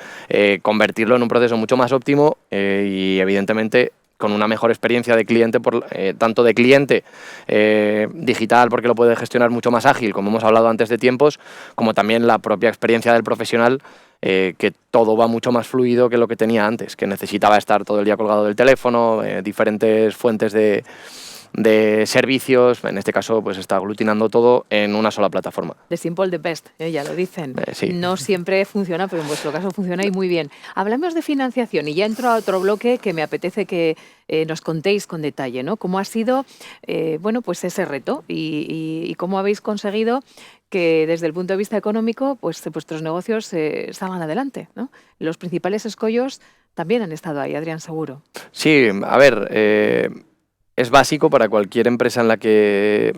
convertirlo en un proceso mucho más óptimo y evidentemente con una mejor experiencia de cliente, tanto de cliente digital, porque lo puede gestionar mucho más ágil, como hemos hablado antes de tiempos, como también la propia experiencia del profesional, que todo va mucho más fluido que lo que tenía antes, que necesitaba estar todo el día colgado del teléfono, diferentes fuentes de servicios. En este caso, pues está aglutinando todo en una sola plataforma. The simple, the best, ya lo dicen. Sí. No siempre funciona, pero en vuestro caso funciona y muy bien. Hablamos de financiación y ya entro a otro bloque que me apetece que nos contéis con detalle, ¿no? Cómo ha sido, bueno, pues ese reto y cómo habéis conseguido que desde el punto de vista económico, pues vuestros negocios salgan adelante, ¿no? Los principales escollos también han estado ahí, Adrián, seguro. Sí, a ver, es básico para cualquier empresa en la que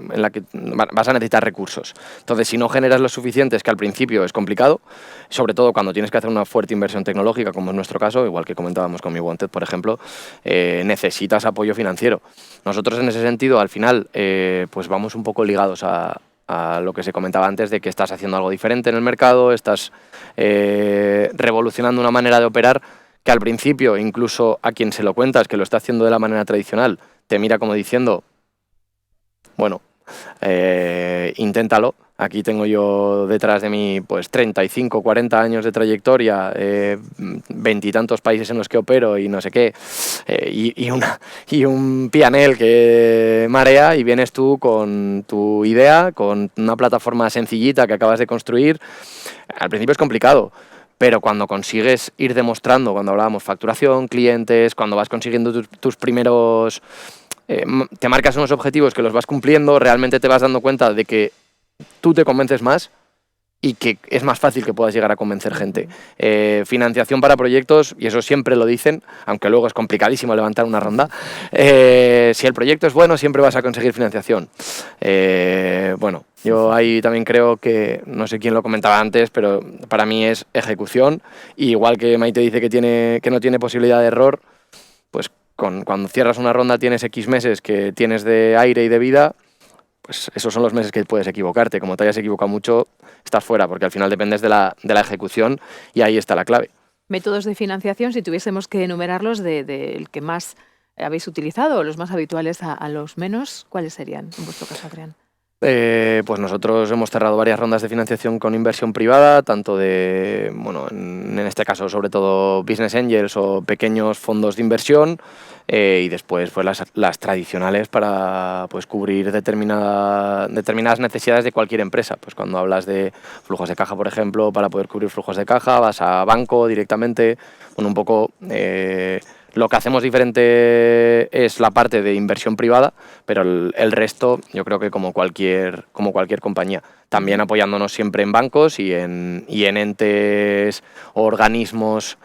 vas a necesitar recursos. Entonces, si no generas los suficientes, que al principio es complicado, sobre todo cuando tienes que hacer una fuerte inversión tecnológica, como es nuestro caso, igual que comentábamos con MeWanted, por ejemplo, necesitas apoyo financiero. Nosotros, en ese sentido, al final, pues vamos un poco ligados a lo que se comentaba antes, de que estás haciendo algo diferente en el mercado, estás revolucionando una manera de operar que al principio, incluso a quien se lo cuentas que lo está haciendo de la manera tradicional, te mira como diciendo, bueno, inténtalo. Aquí tengo yo detrás de mí pues 35, 40 años de trayectoria, 20 y tantos países en los que opero y no sé qué, y un P&L que marea, y vienes tú con tu idea, con una plataforma sencillita que acabas de construir. Al principio es complicado, pero cuando consigues ir demostrando, cuando hablábamos facturación, clientes, cuando vas consiguiendo tus primeros... te marcas unos objetivos que los vas cumpliendo, realmente te vas dando cuenta de que tú te convences más y que es más fácil que puedas llegar a convencer gente. Financiación para proyectos, y eso siempre lo dicen, aunque luego es complicadísimo levantar una ronda, si el proyecto es bueno, siempre vas a conseguir financiación. Bueno, yo ahí también creo que, no sé quién lo comentaba antes, pero para mí es ejecución, y igual que Maite dice que no tiene posibilidad de error, pues cuando cierras una ronda tienes X meses que tienes de aire y de vida, pues esos son los meses que puedes equivocarte. Como te hayas equivocado mucho, estás fuera, porque al final dependes de la ejecución y ahí está la clave. Métodos de financiación, si tuviésemos que enumerarlos del que más habéis utilizado, los más habituales a los menos, ¿cuáles serían en vuestro caso, Adrián? Pues nosotros hemos cerrado varias rondas de financiación con inversión privada, tanto de, bueno, en este caso sobre todo business angels o pequeños fondos de inversión, y después pues las tradicionales para pues cubrir determinadas necesidades de cualquier empresa. Pues cuando hablas de flujos de caja, por ejemplo, para poder cubrir flujos de caja vas a banco directamente. Bueno, un poco lo que hacemos diferente es la parte de inversión privada, pero el resto yo creo que como cualquier compañía. También apoyándonos siempre en bancos y en entes o organismos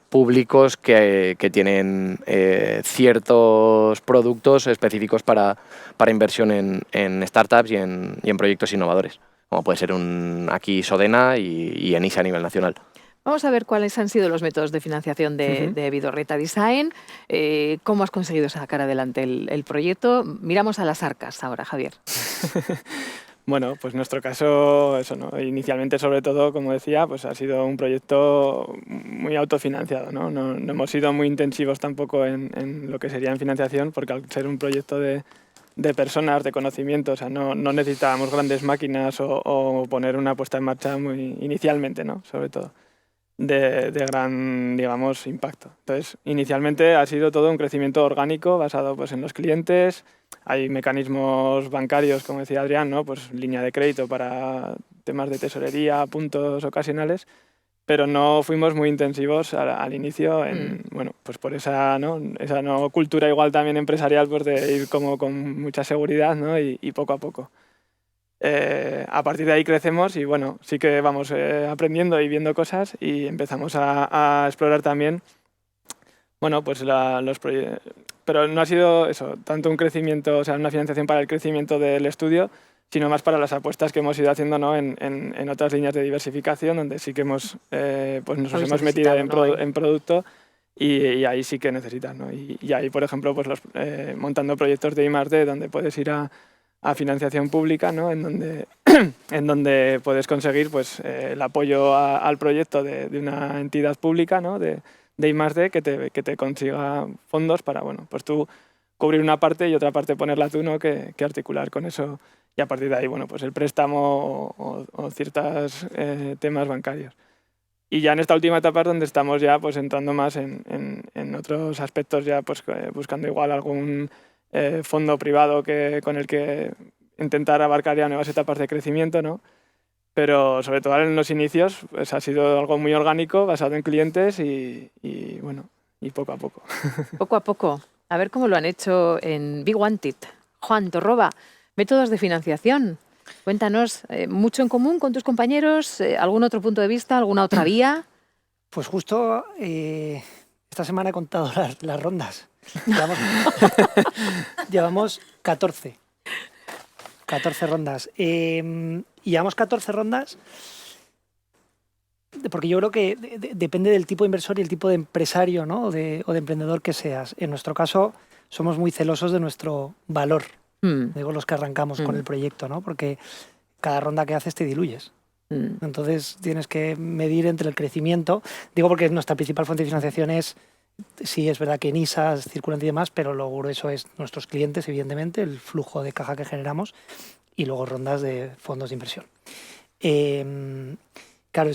públicos que tienen ciertos productos específicos para inversión en startups y en proyectos innovadores, como puede ser aquí Sodena y Enisa a nivel nacional. Vamos a ver cuáles han sido los métodos de financiación de Vidorreta Design, cómo has conseguido sacar adelante el proyecto. Miramos a las arcas ahora, Javier. Bueno, pues en nuestro caso, eso, ¿no? Inicialmente, sobre todo, como decía, pues ha sido un proyecto muy autofinanciado, ¿no? No hemos sido muy intensivos tampoco en lo que sería en financiación, porque al ser un proyecto de personas, de conocimiento, o sea, no necesitábamos grandes máquinas o poner una puesta en marcha muy inicialmente, ¿no? Sobre todo. De gran, digamos, impacto. Entonces, inicialmente ha sido todo un crecimiento orgánico basado pues, en los clientes. Hay mecanismos bancarios, como decía Adrián, ¿no? Pues línea de crédito para temas de tesorería, puntos ocasionales, pero no fuimos muy intensivos al inicio bueno, pues por esa cultura igual también empresarial, pues de ir como con mucha seguridad, ¿no? y poco a poco. A partir de ahí crecemos y bueno, sí que vamos aprendiendo y viendo cosas y empezamos a explorar también, bueno, pues los proyectos. Pero no ha sido eso, tanto un crecimiento, o sea, una financiación para el crecimiento del estudio, sino más para las apuestas que hemos ido haciendo, ¿no? en otras líneas de diversificación, donde sí que hemos, pues nos hemos metido en producto y ahí sí que necesitas, ¿no? Y ahí, por ejemplo, pues montando proyectos de I+D, donde puedes ir a financiación pública, ¿no? en donde puedes conseguir pues, el apoyo al proyecto de una entidad pública, ¿no? de I+D que te consiga fondos para, bueno, pues tú cubrir una parte y otra parte ponerla tú, ¿no? que articular con eso, y a partir de ahí, bueno, pues el préstamo o ciertos temas bancarios. Y ya en esta última etapa es donde estamos ya pues, entrando más en otros aspectos, ya pues, buscando igual algún fondo privado con el que intentar abarcar ya nuevas etapas de crecimiento, ¿no? Pero sobre todo en los inicios pues ha sido algo muy orgánico, basado en clientes y bueno, y poco a poco. Poco a poco. A ver cómo lo han hecho en Be Wanted. Juan Torroba, métodos de financiación. Cuéntanos, ¿mucho en común con tus compañeros? ¿Algún otro punto de vista? ¿Alguna otra vía? Pues justo esta semana he contado las rondas. Llevamos 14 rondas. Y llevamos 14 rondas porque yo creo que depende del tipo de inversor y el tipo de empresario, ¿no? o de emprendedor que seas. En nuestro caso, somos muy celosos de nuestro valor. Digo, los que arrancamos con el proyecto, ¿no? Porque cada ronda que haces te diluyes. Entonces tienes que medir entre el crecimiento. Digo porque nuestra principal fuente de financiación sí, es verdad que Enisa, Circulante y demás, pero lo grueso es nuestros clientes, evidentemente, el flujo de caja que generamos y luego rondas de fondos de inversión. Claro,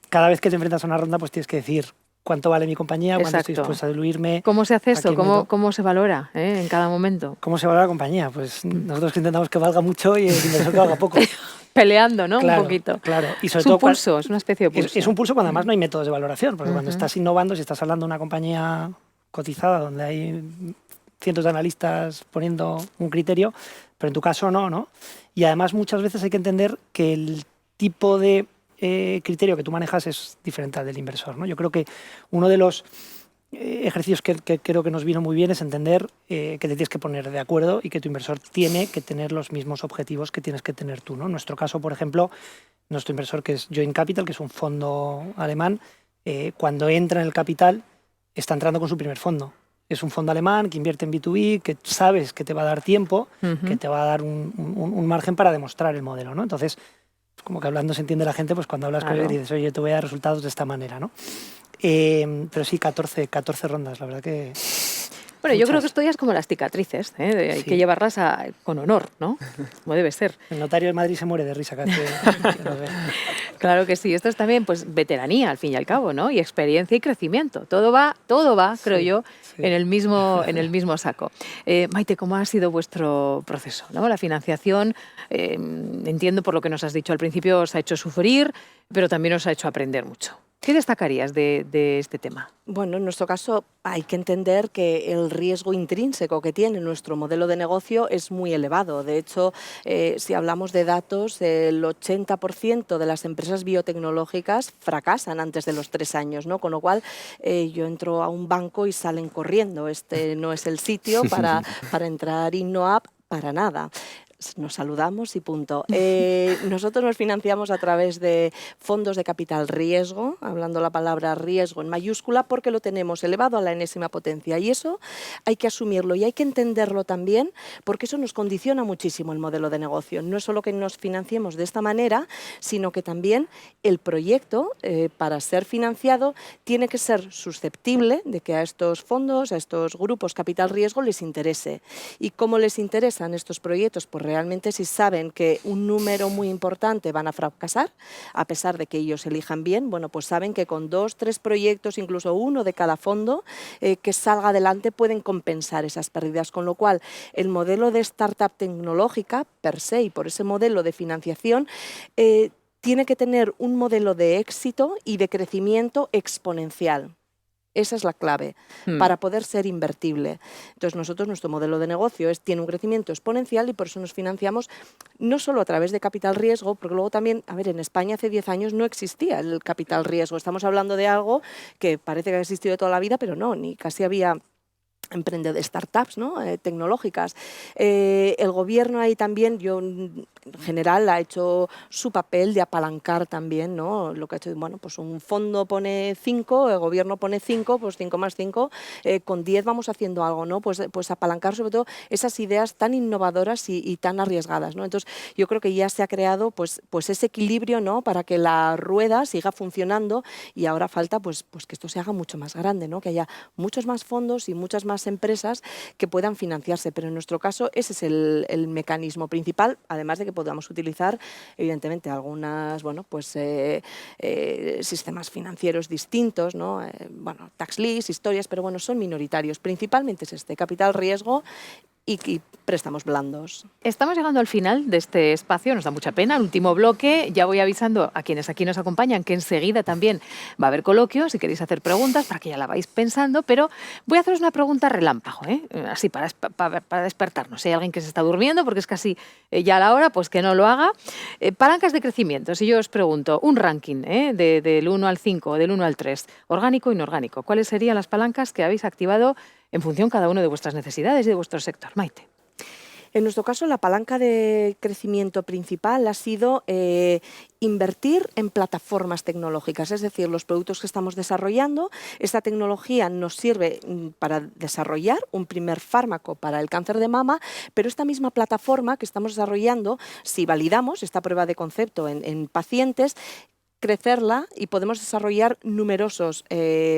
cada vez que te enfrentas a una ronda, pues tienes que decir cuánto vale mi compañía, cuánto estoy dispuesto a diluirme. ¿Cómo se hace esto? ¿Cómo se valora en cada momento? ¿Cómo se valora la compañía? Pues nosotros intentamos que valga mucho y el inversor que valga poco. Peleando, ¿no? Claro, un poquito. Claro. Y sobre es todo un pulso, es una especie de pulso. Es un pulso cuando además no hay métodos de valoración, porque cuando estás innovando, si estás hablando de una compañía cotizada donde hay cientos de analistas poniendo un criterio, pero en tu caso no. Y además muchas veces hay que entender que el tipo de criterio que tú manejas es diferente al del inversor, ¿no? Yo creo que uno de los ejercicios que creo que nos vino muy bien es entender que te tienes que poner de acuerdo y que tu inversor tiene que tener los mismos objetivos que tienes que tener tú, ¿no? En nuestro caso, por ejemplo, nuestro inversor, que es Joint Capital, que es un fondo alemán, cuando entra en el capital está entrando con su primer fondo. Es un fondo alemán que invierte en B2B, que sabes que te va a dar tiempo, que te va a dar un margen para demostrar el modelo, ¿no? Entonces, como que hablando se entiende la gente, pues cuando hablas con él y dices, oye, te voy a dar resultados de esta manera, ¿no? Pero sí, 14 rondas, la verdad que... Bueno, yo creo que esto ya es como las cicatrices, ¿eh? Hay que llevarlas con honor, ¿no? Como debe ser. El notario de Madrid se muere de risa cada vez que lo ve. Claro que sí. Esto es también pues veteranía, al fin y al cabo, ¿no? Y experiencia y crecimiento. Todo va, creo yo, en el mismo saco. Maite, ¿cómo ha sido vuestro proceso, ¿no? La financiación, entiendo por lo que nos has dicho al principio, os ha hecho sufrir, pero también os ha hecho aprender mucho. ¿Qué destacarías de este tema? Bueno, en nuestro caso hay que entender que el riesgo intrínseco que tiene nuestro modelo de negocio es muy elevado. De hecho, si hablamos de datos, el 80% de las empresas biotecnológicas fracasan antes de los 3 años, ¿no? Con lo cual, yo entro a un banco y salen corriendo. Este no es el sitio para entrar InnoApp para nada. Nos saludamos y punto. Nosotros nos financiamos a través de fondos de capital riesgo, hablando la palabra riesgo en mayúscula, porque lo tenemos elevado a la enésima potencia. Y eso hay que asumirlo y hay que entenderlo también, porque eso nos condiciona muchísimo el modelo de negocio. No es solo que nos financiemos de esta manera, sino que también el proyecto, para ser financiado, tiene que ser susceptible de que a estos fondos, a estos grupos capital riesgo, les interese. ¿Y cómo les interesan estos proyectos? Pues realmente si saben que un número muy importante van a fracasar, a pesar de que ellos elijan bien, bueno, pues saben que con 2, 3 proyectos, incluso uno de cada fondo, que salga adelante pueden compensar esas pérdidas. Con lo cual, el modelo de startup tecnológica, per se, y por ese modelo de financiación, tiene que tener un modelo de éxito y de crecimiento exponencial. Esa es la clave para poder ser invertible. Entonces, nuestro modelo de negocio tiene un crecimiento exponencial y por eso nos financiamos no solo a través de capital riesgo, porque luego también, a ver, en España hace 10 años no existía el capital riesgo. Estamos hablando de algo que parece que ha existido toda la vida, pero no, ni casi había emprendedores, startups, ¿no? Tecnológicas. El gobierno ahí también, en general, ha hecho su papel de apalancar también, ¿no? Lo que ha hecho, bueno, pues un fondo pone 5, el gobierno pone 5, pues 5 más 5, con 10 vamos haciendo algo, ¿no? Pues apalancar sobre todo esas ideas tan innovadoras y tan arriesgadas, ¿no? Entonces, yo creo que ya se ha creado pues ese equilibrio, ¿no? Para que la rueda siga funcionando y ahora falta pues que esto se haga mucho más grande, ¿no? Que haya muchos más fondos y muchas más empresas que puedan financiarse, pero en nuestro caso ese es el mecanismo principal, además de que podamos utilizar evidentemente algunas, bueno, pues sistemas financieros distintos, ¿no? Bueno, tax lease, historias, pero bueno, son minoritarios. Principalmente es capital riesgo y préstamos blandos. Estamos llegando al final de este espacio, nos da mucha pena, el último bloque. Ya voy avisando a quienes aquí nos acompañan que enseguida también va a haber coloquios, si queréis hacer preguntas, para que ya la vais pensando, pero voy a haceros una pregunta relámpago, así para despertarnos. Si hay alguien que se está durmiendo, porque es casi ya la hora, pues que no lo haga. Palancas de crecimiento, si yo os pregunto, un ranking del 1 al 5, del 1 al 3, orgánico e inorgánico, ¿cuáles serían las palancas que habéis activado en función cada uno de vuestras necesidades y de vuestro sector? Maite. En nuestro caso, la palanca de crecimiento principal ha sido invertir en plataformas tecnológicas, es decir, los productos que estamos desarrollando, esta tecnología nos sirve para desarrollar un primer fármaco para el cáncer de mama, pero esta misma plataforma que estamos desarrollando, si validamos esta prueba de concepto en pacientes, crecerla y podemos desarrollar numerosos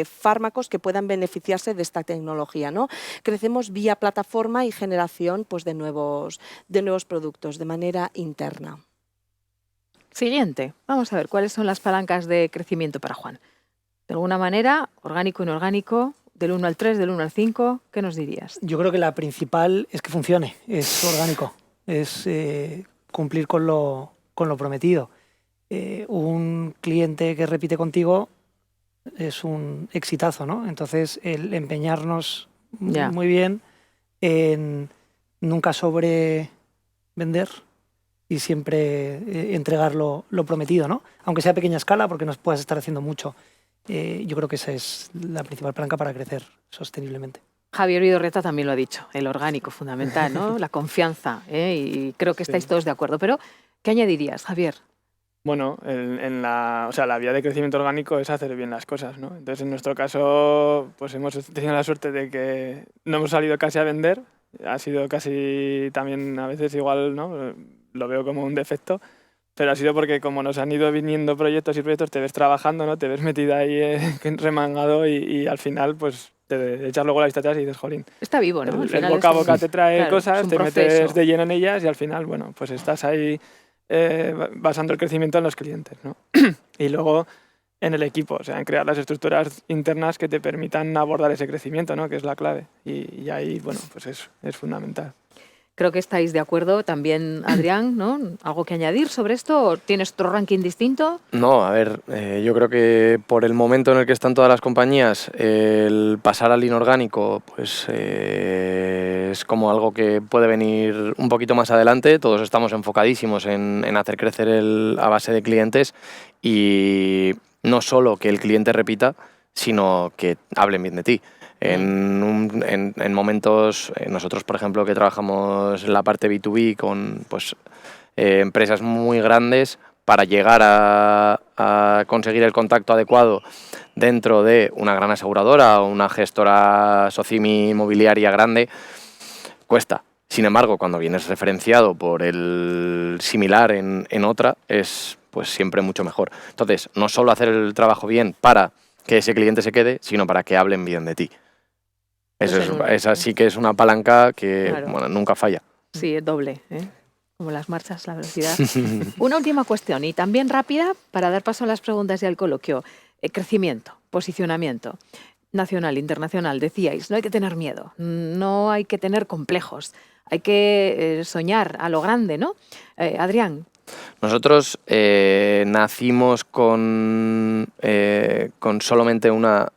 fármacos que puedan beneficiarse de esta tecnología, ¿no? Crecemos vía plataforma y generación pues, de nuevos productos de manera interna. Siguiente, vamos a ver cuáles son las palancas de crecimiento para Juan. De alguna manera, orgánico, inorgánico, del 1 al 3, del 1 al 5, ¿qué nos dirías? Yo creo que la principal es que funcione, es orgánico, es cumplir con lo prometido. Un cliente que repite contigo es un exitazo, ¿no? Entonces, el empeñarnos muy bien en nunca sobrevender y siempre entregar lo prometido, ¿no? Aunque sea a pequeña escala, porque no puedas estar haciendo mucho. Yo creo que esa es la principal palanca para crecer sosteniblemente. Javier Vidorreta también lo ha dicho, el orgánico fundamental, ¿no? La confianza, y creo que estáis todos de acuerdo. Pero, ¿qué añadirías, Javier? Bueno, o sea, la vía de crecimiento orgánico es hacer bien las cosas, ¿no? Entonces, en nuestro caso, pues hemos tenido la suerte de que no hemos salido casi a vender. Ha sido casi también a veces igual, ¿no? Lo veo como un defecto, pero ha sido porque como nos han ido viniendo proyectos y proyectos, te ves trabajando, ¿no? Te ves metida ahí remangado y al final, pues te echas luego la vista atrás y dices, jolín. Está vivo, ¿no? Al El final boca a es un- boca te trae claro, es cosas, un te proceso. metes de lleno en ellas y al final, bueno, pues estás ahí basando el crecimiento en los clientes, ¿no? Y luego en el equipo, o sea, en crear las estructuras internas que te permitan abordar ese crecimiento, ¿no? Que es la clave. Y ahí, bueno, pues es fundamental. Creo que estáis de acuerdo también, Adrián, ¿no? ¿Algo que añadir sobre esto? ¿O tienes otro ranking distinto? No, a ver, yo creo que por el momento en el que están todas las compañías, el pasar al inorgánico pues, es como algo que puede venir un poquito más adelante. Todos estamos enfocadísimos en hacer crecer a base de clientes y no solo que el cliente repita, sino que hablen bien de ti. En momentos, nosotros por ejemplo que trabajamos en la parte B2B con pues, empresas muy grandes, para llegar a conseguir el contacto adecuado dentro de una gran aseguradora o una gestora socimi inmobiliaria grande, cuesta. Sin embargo, cuando vienes referenciado por el similar en otra, es pues siempre mucho mejor. Entonces, no solo hacer el trabajo bien para que ese cliente se quede, sino para que hablen bien de ti. Pues Esa sí que es una palanca que Claro. bueno, nunca falla. Sí, es doble, ¿eh? Como las marchas, la velocidad. Una última cuestión, y también rápida, para dar paso a las preguntas y al coloquio. Crecimiento, posicionamiento, nacional, internacional, decíais, no hay que tener miedo, no hay que tener complejos, hay que soñar a lo grande, ¿no? Adrián. Nosotros nacimos con solamente una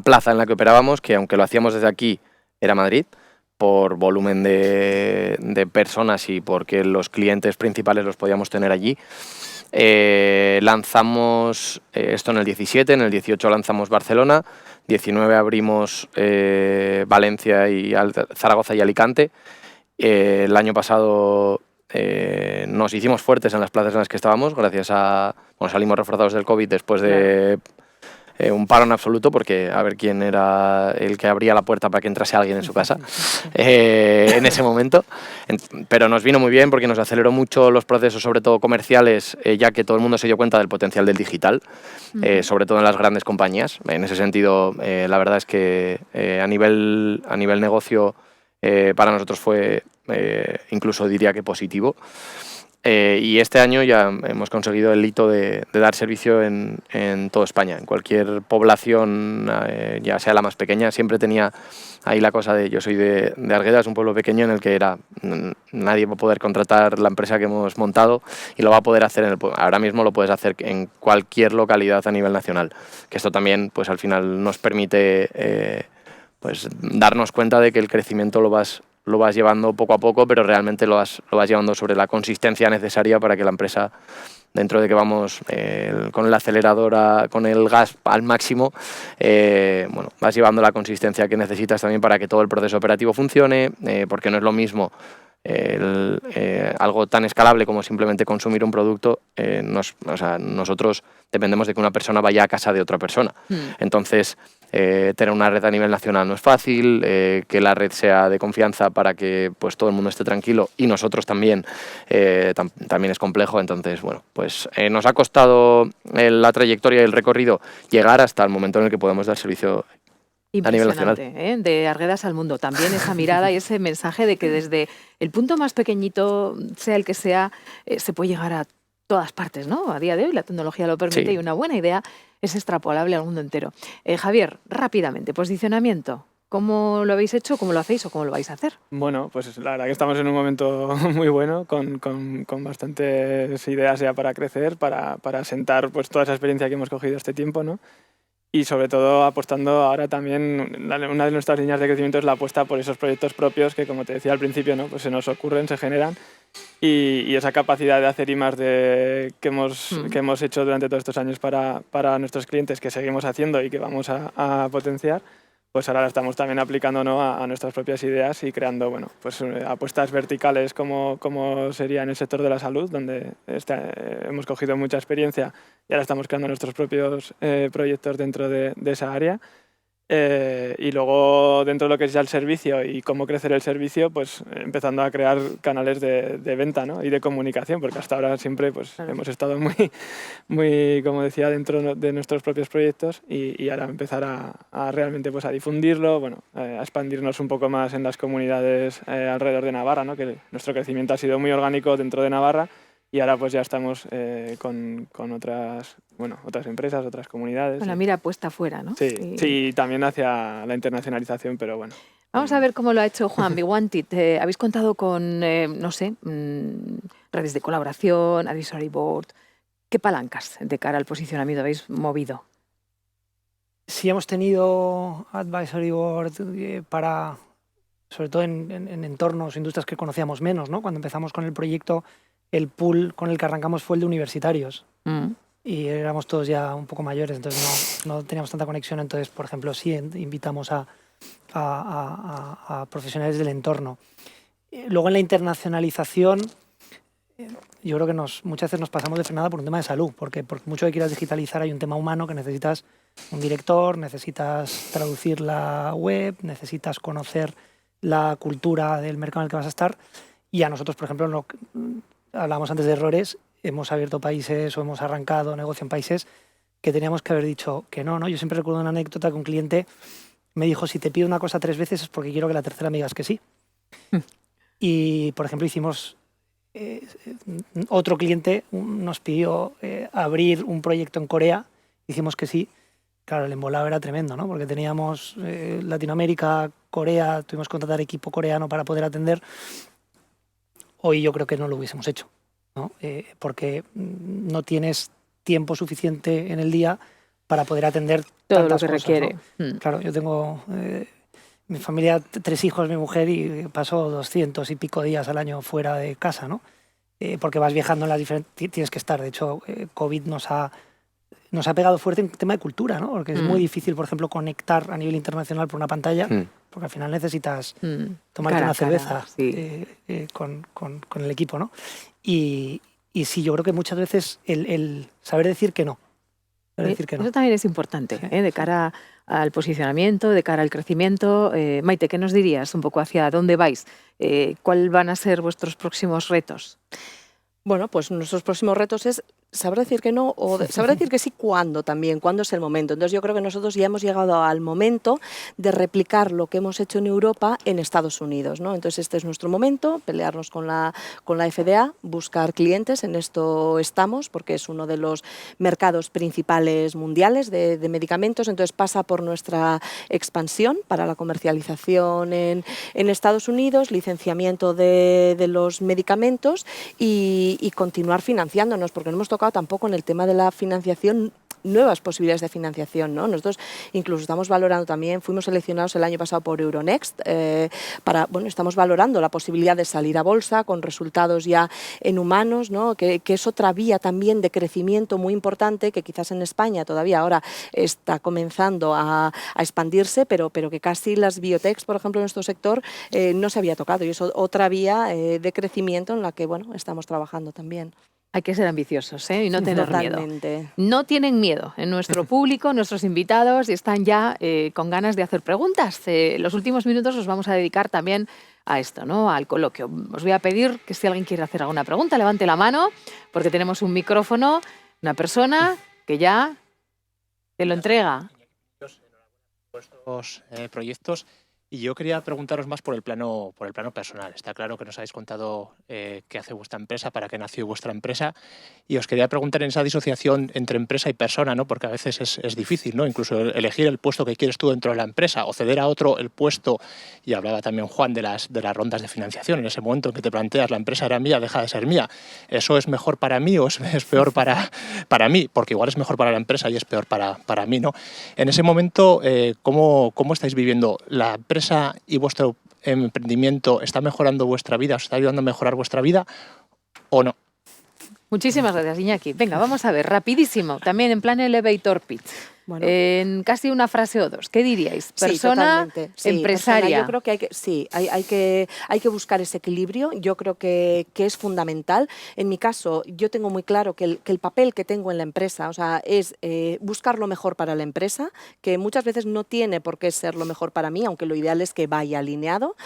plaza en la que operábamos, que aunque lo hacíamos desde aquí, era Madrid, por volumen de personas y porque los clientes principales los podíamos tener allí. Lanzamos esto en el 17, en el 18 lanzamos Barcelona, 19 abrimos Valencia y Zaragoza y Alicante. El año pasado nos hicimos fuertes en las plazas en las que estábamos, gracias a... Bueno, salimos reforzados del COVID después de un paro en absoluto, porque a ver quién era el que abría la puerta para que entrase alguien en su casa en ese momento. Pero nos vino muy bien porque nos aceleró mucho los procesos, sobre todo comerciales, ya que todo el mundo se dio cuenta del potencial del digital, sobre todo en las grandes compañías. En ese sentido, la verdad es que a nivel negocio para nosotros fue incluso diría que positivo. Y este año ya hemos conseguido el hito de dar servicio en toda España, en cualquier población, ya sea la más pequeña. Siempre tenía ahí la cosa de, yo soy de Argueda, es un pueblo pequeño en el que nadie va a poder contratar la empresa que hemos montado y lo va a poder hacer ahora mismo lo puedes hacer en cualquier localidad a nivel nacional, que esto también pues al final nos permite pues darnos cuenta de que el crecimiento lo vas llevando poco a poco, pero realmente lo vas llevando sobre la consistencia necesaria para que la empresa, dentro de que vamos con el acelerador, con el gas al máximo, bueno, vas llevando la consistencia que necesitas también para que todo el proceso operativo funcione, porque no es lo mismo algo tan escalable como simplemente consumir un producto. O sea, nosotros dependemos de que una persona vaya a casa de otra persona. Entonces, tener una red a nivel nacional no es fácil, que la red sea de confianza para que pues, todo el mundo esté tranquilo y nosotros también, también es complejo. Entonces, bueno, pues nos ha costado la trayectoria y el recorrido llegar hasta el momento en el que podemos dar servicio a nivel nacional. Impresionante, de Arguedas al mundo. También esa mirada y ese mensaje de que desde el punto más pequeñito, sea el que sea, se puede llegar a todas partes, ¿no? A día de hoy la tecnología lo permite y una buena idea es extrapolable al mundo entero. Javier, rápidamente, posicionamiento. ¿Cómo lo habéis hecho, cómo lo hacéis o cómo lo vais a hacer? Bueno, pues la verdad que estamos en un momento muy bueno, con bastantes ideas ya para crecer, para sentar pues, toda esa experiencia que hemos cogido este tiempo, ¿no? Y sobre todo apostando ahora también, una de nuestras líneas de crecimiento es la apuesta por esos proyectos propios que, como te decía al principio, ¿no? Pues se nos ocurren, se generan, y esa capacidad de hacer I+D que hemos hecho durante todos estos años para nuestros clientes, que seguimos haciendo y que vamos a potenciar, pues ahora la estamos también aplicando, ¿no?, a nuestras propias ideas y creando, bueno, pues apuestas verticales como sería en el sector de la salud, donde hemos cogido mucha experiencia y ahora estamos creando nuestros propios proyectos dentro de esa área. Y luego dentro de lo que es ya el servicio y cómo crecer el servicio, pues empezando a crear canales de venta, ¿no?, y de comunicación, porque hasta ahora siempre pues, hemos estado muy, como decía, dentro de nuestros propios proyectos y ahora empezar a realmente pues, a difundirlo, bueno, a expandirnos un poco más en las comunidades alrededor de Navarra, ¿no?, que nuestro crecimiento ha sido muy orgánico dentro de Navarra. Y ahora pues ya estamos con otras empresas, otras comunidades. Con la mira puesta afuera, ¿no? Sí, también hacia la internacionalización, pero bueno. Vamos a ver cómo lo ha hecho Juan Biwantit. Habéis contado con, no sé, redes de colaboración, advisory board. ¿Qué palancas de cara al posicionamiento habéis movido? Sí hemos tenido advisory board para, sobre todo en entornos, industrias que conocíamos menos, ¿no? Cuando empezamos con el proyecto, el pool con el que arrancamos fue el de universitarios. Y éramos todos ya un poco mayores, entonces no teníamos tanta conexión. Entonces, por ejemplo, sí invitamos a profesionales del entorno. Luego en la internacionalización, yo creo que muchas veces nos pasamos de frenada por un tema de salud, porque por mucho que quieras digitalizar hay un tema humano que necesitas un director, necesitas traducir la web, necesitas conocer la cultura del mercado en el que vas a estar. Y a nosotros, por ejemplo, hablábamos antes de errores, hemos abierto países o hemos arrancado negocio en países que teníamos que haber dicho que no. Yo siempre recuerdo una anécdota que un cliente me dijo, si te pido una cosa 3 veces es porque quiero que la tercera me digas que sí. Y, por ejemplo, hicimos... otro cliente nos pidió abrir un proyecto en Corea, hicimos que sí. Claro, el embolado era tremendo, ¿no? Porque teníamos Latinoamérica, Corea, tuvimos que contratar equipo coreano para poder atender. Hoy yo creo que no lo hubiésemos hecho, ¿no? Porque no tienes tiempo suficiente en el día para poder atender todo tantas lo que cosas, requiere. ¿no? Claro, yo tengo mi familia, 3 hijos, mi mujer, y paso 200 y pico días al año fuera de casa, ¿no? Porque vas viajando en las diferentes... Tienes que estar. De hecho, COVID nos ha pegado fuerte en tema de cultura, ¿no? Porque es muy difícil, por ejemplo, conectar a nivel internacional por una pantalla, porque al final necesitas tomarte una cerveza con el equipo, ¿no? Y sí, yo creo que muchas veces el saber decir que no. Eso también es importante, sí. De cara al posicionamiento, de cara al crecimiento. Maite, ¿qué nos dirías un poco hacia dónde vais? ¿Cuáles van a ser vuestros próximos retos? Bueno, pues nuestros próximos retos es saber decir que no o saber decir que sí cuándo también, cuándo es el momento. Entonces yo creo que nosotros ya hemos llegado al momento de replicar lo que hemos hecho en Europa en Estados Unidos, ¿no? Entonces este es nuestro momento, pelearnos con la FDA, buscar clientes, en esto estamos porque es uno de los mercados principales mundiales de medicamentos, entonces pasa por nuestra expansión para la comercialización en Estados Unidos, licenciamiento de los medicamentos y continuar financiándonos, porque no hemos tocado tampoco en el tema de la financiación nuevas posibilidades de financiación, ¿no? Nosotros incluso estamos valorando también, fuimos seleccionados el año pasado por Euronext, estamos valorando la posibilidad de salir a bolsa con resultados ya en humanos, ¿no? Que es otra vía también de crecimiento muy importante que quizás en España todavía ahora está comenzando a expandirse, pero que casi las biotechs, por ejemplo, en nuestro sector no se había tocado y es otra vía de crecimiento en la que, estamos trabajando también. Hay que ser ambiciosos, y no tener Totalmente. miedo. No tienen miedo en nuestro público, nuestros invitados, y están ya con ganas de hacer preguntas. Los últimos minutos los vamos a dedicar también a esto, ¿no? Al coloquio. Os voy a pedir que si alguien quiere hacer alguna pregunta, levante la mano, porque tenemos un micrófono, una persona que ya te lo entrega. Estos proyectos. Y yo quería preguntaros más por el plano personal. Está claro que nos habéis contado qué hace vuestra empresa, para qué nació vuestra empresa. Y os quería preguntar en esa disociación entre empresa y persona, ¿no? Porque a veces es difícil, ¿no? Incluso elegir el puesto que quieres tú dentro de la empresa o ceder a otro el puesto. Y hablaba también Juan de las rondas de financiación. En ese momento en que te planteas, la empresa era mía, deja de ser mía. ¿Eso es mejor para mí o es peor para mí? Porque igual es mejor para la empresa y es peor para mí, ¿no? En ese momento, ¿cómo estáis viviendo la empresa y vuestro emprendimiento? ¿Está mejorando vuestra vida? ¿Os está ayudando a mejorar vuestra vida o no? Muchísimas gracias, Iñaki. Venga, vamos a ver, rapidísimo, también en plan elevator pitch. Bueno. En casi una frase o dos, ¿qué diríais? Sí, Persona, totalmente. Sí, empresaria. persona. Yo creo que hay que buscar ese equilibrio. Yo creo que es fundamental. En mi caso, yo tengo muy claro que el papel que tengo en la empresa, o sea, es buscar lo mejor para la empresa, que muchas veces no tiene por qué ser lo mejor para mí, aunque lo ideal es que vaya alineado.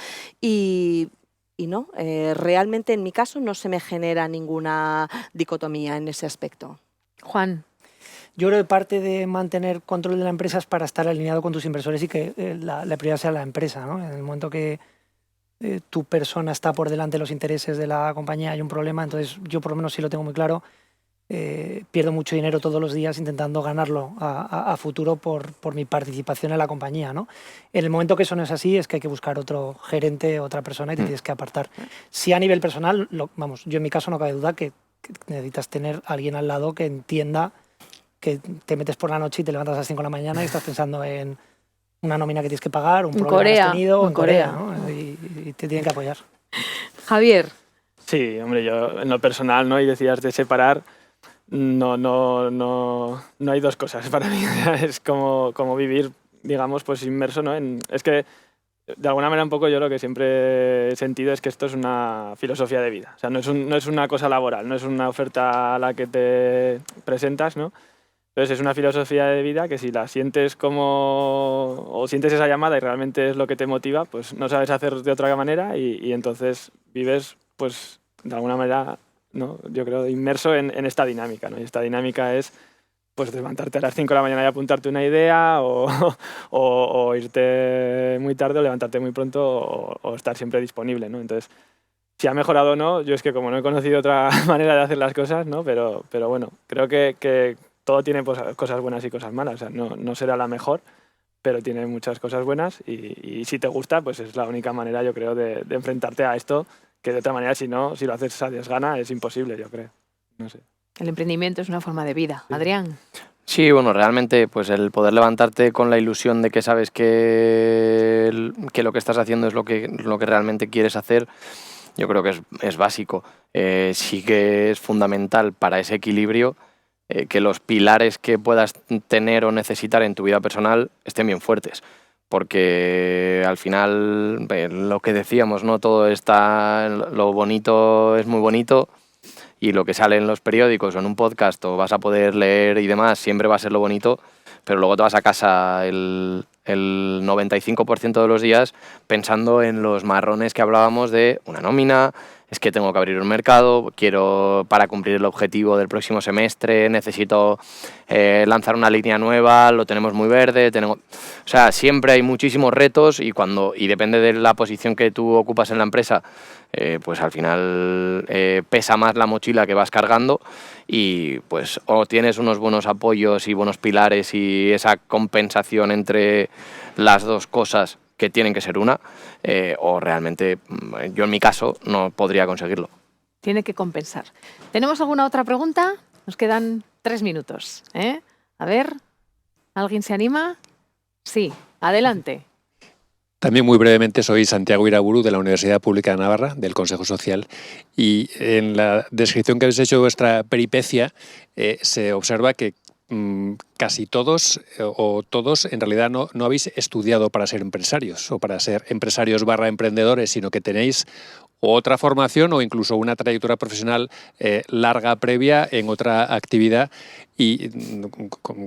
Y no, realmente en mi caso no se me genera ninguna dicotomía en ese aspecto. Juan. Yo creo que parte de mantener control de la empresa es para estar alineado con tus inversores y que la prioridad sea la empresa, ¿no? En el momento que tu persona está por delante de los intereses de la compañía hay un problema, entonces yo por lo menos sí lo tengo muy claro. Pierdo mucho dinero todos los días intentando ganarlo a futuro por mi participación en la compañía, ¿no? En el momento que eso no es así es que hay que buscar otro gerente, otra persona y te tienes que apartar. Si a nivel personal, vamos, yo en mi caso no cabe duda que necesitas tener a alguien al lado que entienda que te metes por la noche y te levantas a las 5 de la mañana y estás pensando en una nómina que tienes que pagar, un problema que has tenido en Corea, ¿no? Y te tienen que apoyar. Javier. Sí, hombre, yo en lo personal, ¿no? Y decías de separar, no hay dos cosas para mí. Es como vivir, digamos, pues inmerso, ¿no? Es que, de alguna manera, un poco yo lo que siempre he sentido es que esto es una filosofía de vida. O sea, no es una cosa laboral, no es una oferta a la que te presentas, ¿no? Entonces es una filosofía de vida que si la sientes o sientes esa llamada y realmente es lo que te motiva, pues no sabes hacer de otra manera y entonces vives, pues, de alguna manera, ¿no? Yo creo, inmerso en esta dinámica, ¿no? Y esta dinámica es pues levantarte a las 5 de la mañana y apuntarte una idea o irte muy tarde o levantarte muy pronto o estar siempre disponible, ¿no? Entonces, si ha mejorado o no, yo es que como no he conocido otra manera de hacer las cosas, ¿no? Pero bueno, creo que todo tiene pues, cosas buenas y cosas malas. O sea, no será la mejor, pero tiene muchas cosas buenas y si te gusta, pues es la única manera, yo creo, de enfrentarte a esto, que de otra manera, si lo haces a desgana, es imposible, yo creo. No sé. El emprendimiento es una forma de vida. Sí. Adrián. Sí, bueno, realmente pues el poder levantarte con la ilusión de que sabes que lo que estás haciendo es lo que realmente quieres hacer, yo creo que es básico. Sí que es fundamental para ese equilibrio que los pilares que puedas tener o necesitar en tu vida personal estén bien fuertes. Porque al final, lo que decíamos, ¿no? Todo está, lo bonito es muy bonito y lo que sale en los periódicos o en un podcast o vas a poder leer y demás siempre va a ser lo bonito, pero luego te vas a casa el 95% de los días pensando en los marrones que hablábamos de una nómina, es que tengo que abrir un mercado, para cumplir el objetivo del próximo semestre, necesito lanzar una línea nueva, lo tenemos muy verde, o sea, siempre hay muchísimos retos y depende de la posición que tú ocupas en la empresa, pues al final pesa más la mochila que vas cargando y pues o tienes unos buenos apoyos y buenos pilares y esa compensación entre las dos cosas que tienen que ser una, o realmente yo en mi caso no podría conseguirlo. Tiene que compensar. ¿Tenemos alguna otra pregunta? Nos quedan 3 minutos. A ver, ¿alguien se anima? Sí, adelante. También muy brevemente, soy Santiago Iraburu de la Universidad Pública de Navarra, del Consejo Social, y en la descripción que habéis hecho de vuestra peripecia se observa que casi todos o todos en realidad no habéis estudiado para ser empresarios o para ser empresarios / emprendedores, sino que tenéis otra formación o incluso una trayectoria profesional larga previa en otra actividad. Y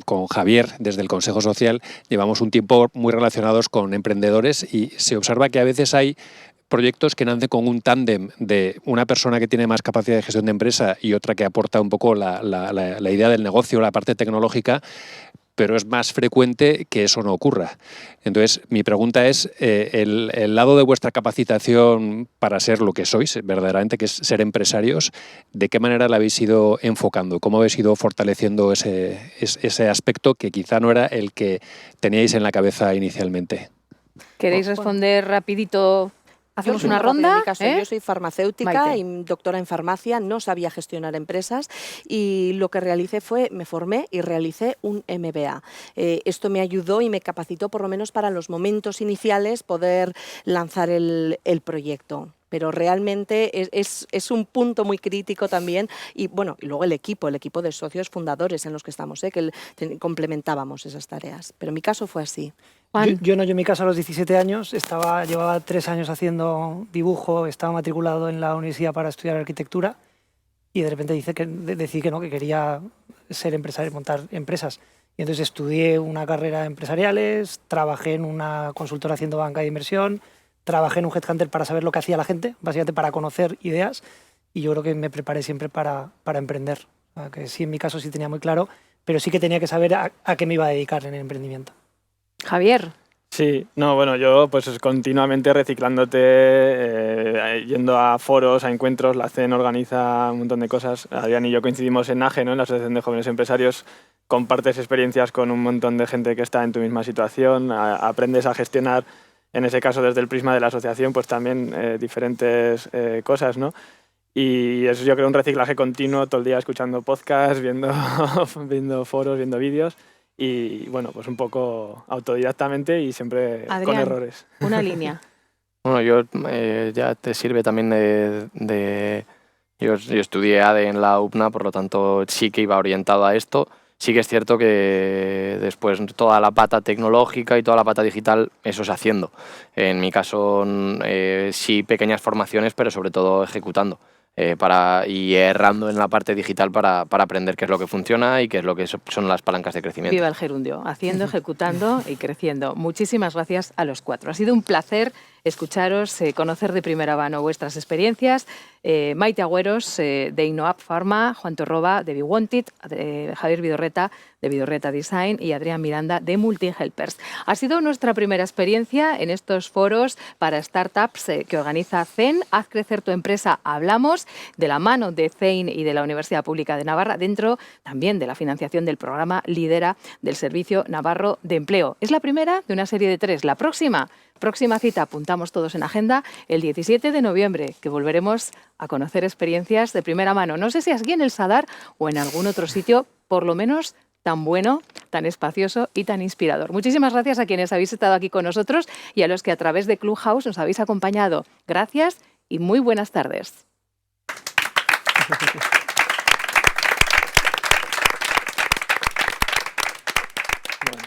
con Javier, desde el Consejo Social, llevamos un tiempo muy relacionados con emprendedores y se observa que a veces hay proyectos que nacen con un tándem de una persona que tiene más capacidad de gestión de empresa y otra que aporta un poco la idea del negocio, la parte tecnológica, pero es más frecuente que eso no ocurra. Entonces, mi pregunta es, el lado de vuestra capacitación para ser lo que sois, verdaderamente, que es ser empresarios, ¿de qué manera la habéis ido enfocando? ¿Cómo habéis ido fortaleciendo ese aspecto que quizá no era el que teníais en la cabeza inicialmente? ¿Queréis responder rapidito? ¿Hacemos una ronda? En mi caso, yo soy farmacéutica y doctora en farmacia, no sabía gestionar empresas y lo que realicé fue, me formé y realicé un MBA. Esto me ayudó y me capacitó por lo menos para los momentos iniciales poder lanzar el proyecto. pero realmente es un punto muy crítico también. Y bueno, y luego el equipo de socios fundadores en los que estamos, que complementábamos esas tareas. Pero en mi caso fue así. Juan. Yo en mi caso a los 17 años llevaba 3 años haciendo dibujo, estaba matriculado en la universidad para estudiar arquitectura y de repente decidí que no, que quería ser empresario, montar empresas. Y entonces estudié una carrera de empresariales, trabajé en una consultora haciendo banca de inversión, trabajé en un headhunter para saber lo que hacía la gente, básicamente para conocer ideas, y yo creo que me preparé siempre para emprender. Que sí, en mi caso sí tenía muy claro, pero sí que tenía que saber a qué me iba a dedicar en el emprendimiento. Javier. Sí, no, bueno, yo pues continuamente reciclándote, yendo a foros, a encuentros, la CEN organiza un montón de cosas. Adrián y yo coincidimos en NAGE, ¿no? En la Asociación de Jóvenes Empresarios. Compartes experiencias con un montón de gente que está en tu misma situación, aprendes a gestionar, en ese caso desde el prisma de la asociación, pues también diferentes cosas, ¿no? Y eso yo creo un reciclaje continuo, todo el día escuchando podcasts, viendo foros, viendo vídeos. Y bueno, pues un poco autodidactamente y siempre Adrián, con errores. Una línea. Bueno, yo ya te sirve también Yo estudié ADE en la UPNA, por lo tanto sí que iba orientado a esto. Sí que es cierto que después toda la pata tecnológica y toda la pata digital, eso es haciendo. En mi caso sí pequeñas formaciones, pero sobre todo ejecutando. Y errando en la parte digital para aprender qué es lo que funciona y qué es lo que son las palancas de crecimiento. Viva el gerundio, haciendo, ejecutando y creciendo. Muchísimas gracias a los 4. Ha sido un placer escucharos, conocer de primera mano vuestras experiencias. Maite Agüeros, de Innoap Pharma, Juan Torroba, de BeWanted, Javier Vidorreta, de Vidorreta Design, y Adrián Miranda, de Multihelpers. Ha sido nuestra primera experiencia en estos foros para startups que organiza CEN. Haz crecer tu empresa, hablamos, de la mano de CEIN y de la Universidad Pública de Navarra, dentro también de la financiación del programa Lidera del Servicio Navarro de Empleo. Es la primera de una serie de 3. La próxima cita, apuntamos todos en agenda, el 17 de noviembre, que volveremos a conocer experiencias de primera mano. No sé si aquí en el Sadar o en algún otro sitio, por lo menos tan bueno, tan espacioso y tan inspirador. Muchísimas gracias a quienes habéis estado aquí con nosotros y a los que a través de Clubhouse nos habéis acompañado. Gracias y muy buenas tardes. Bueno.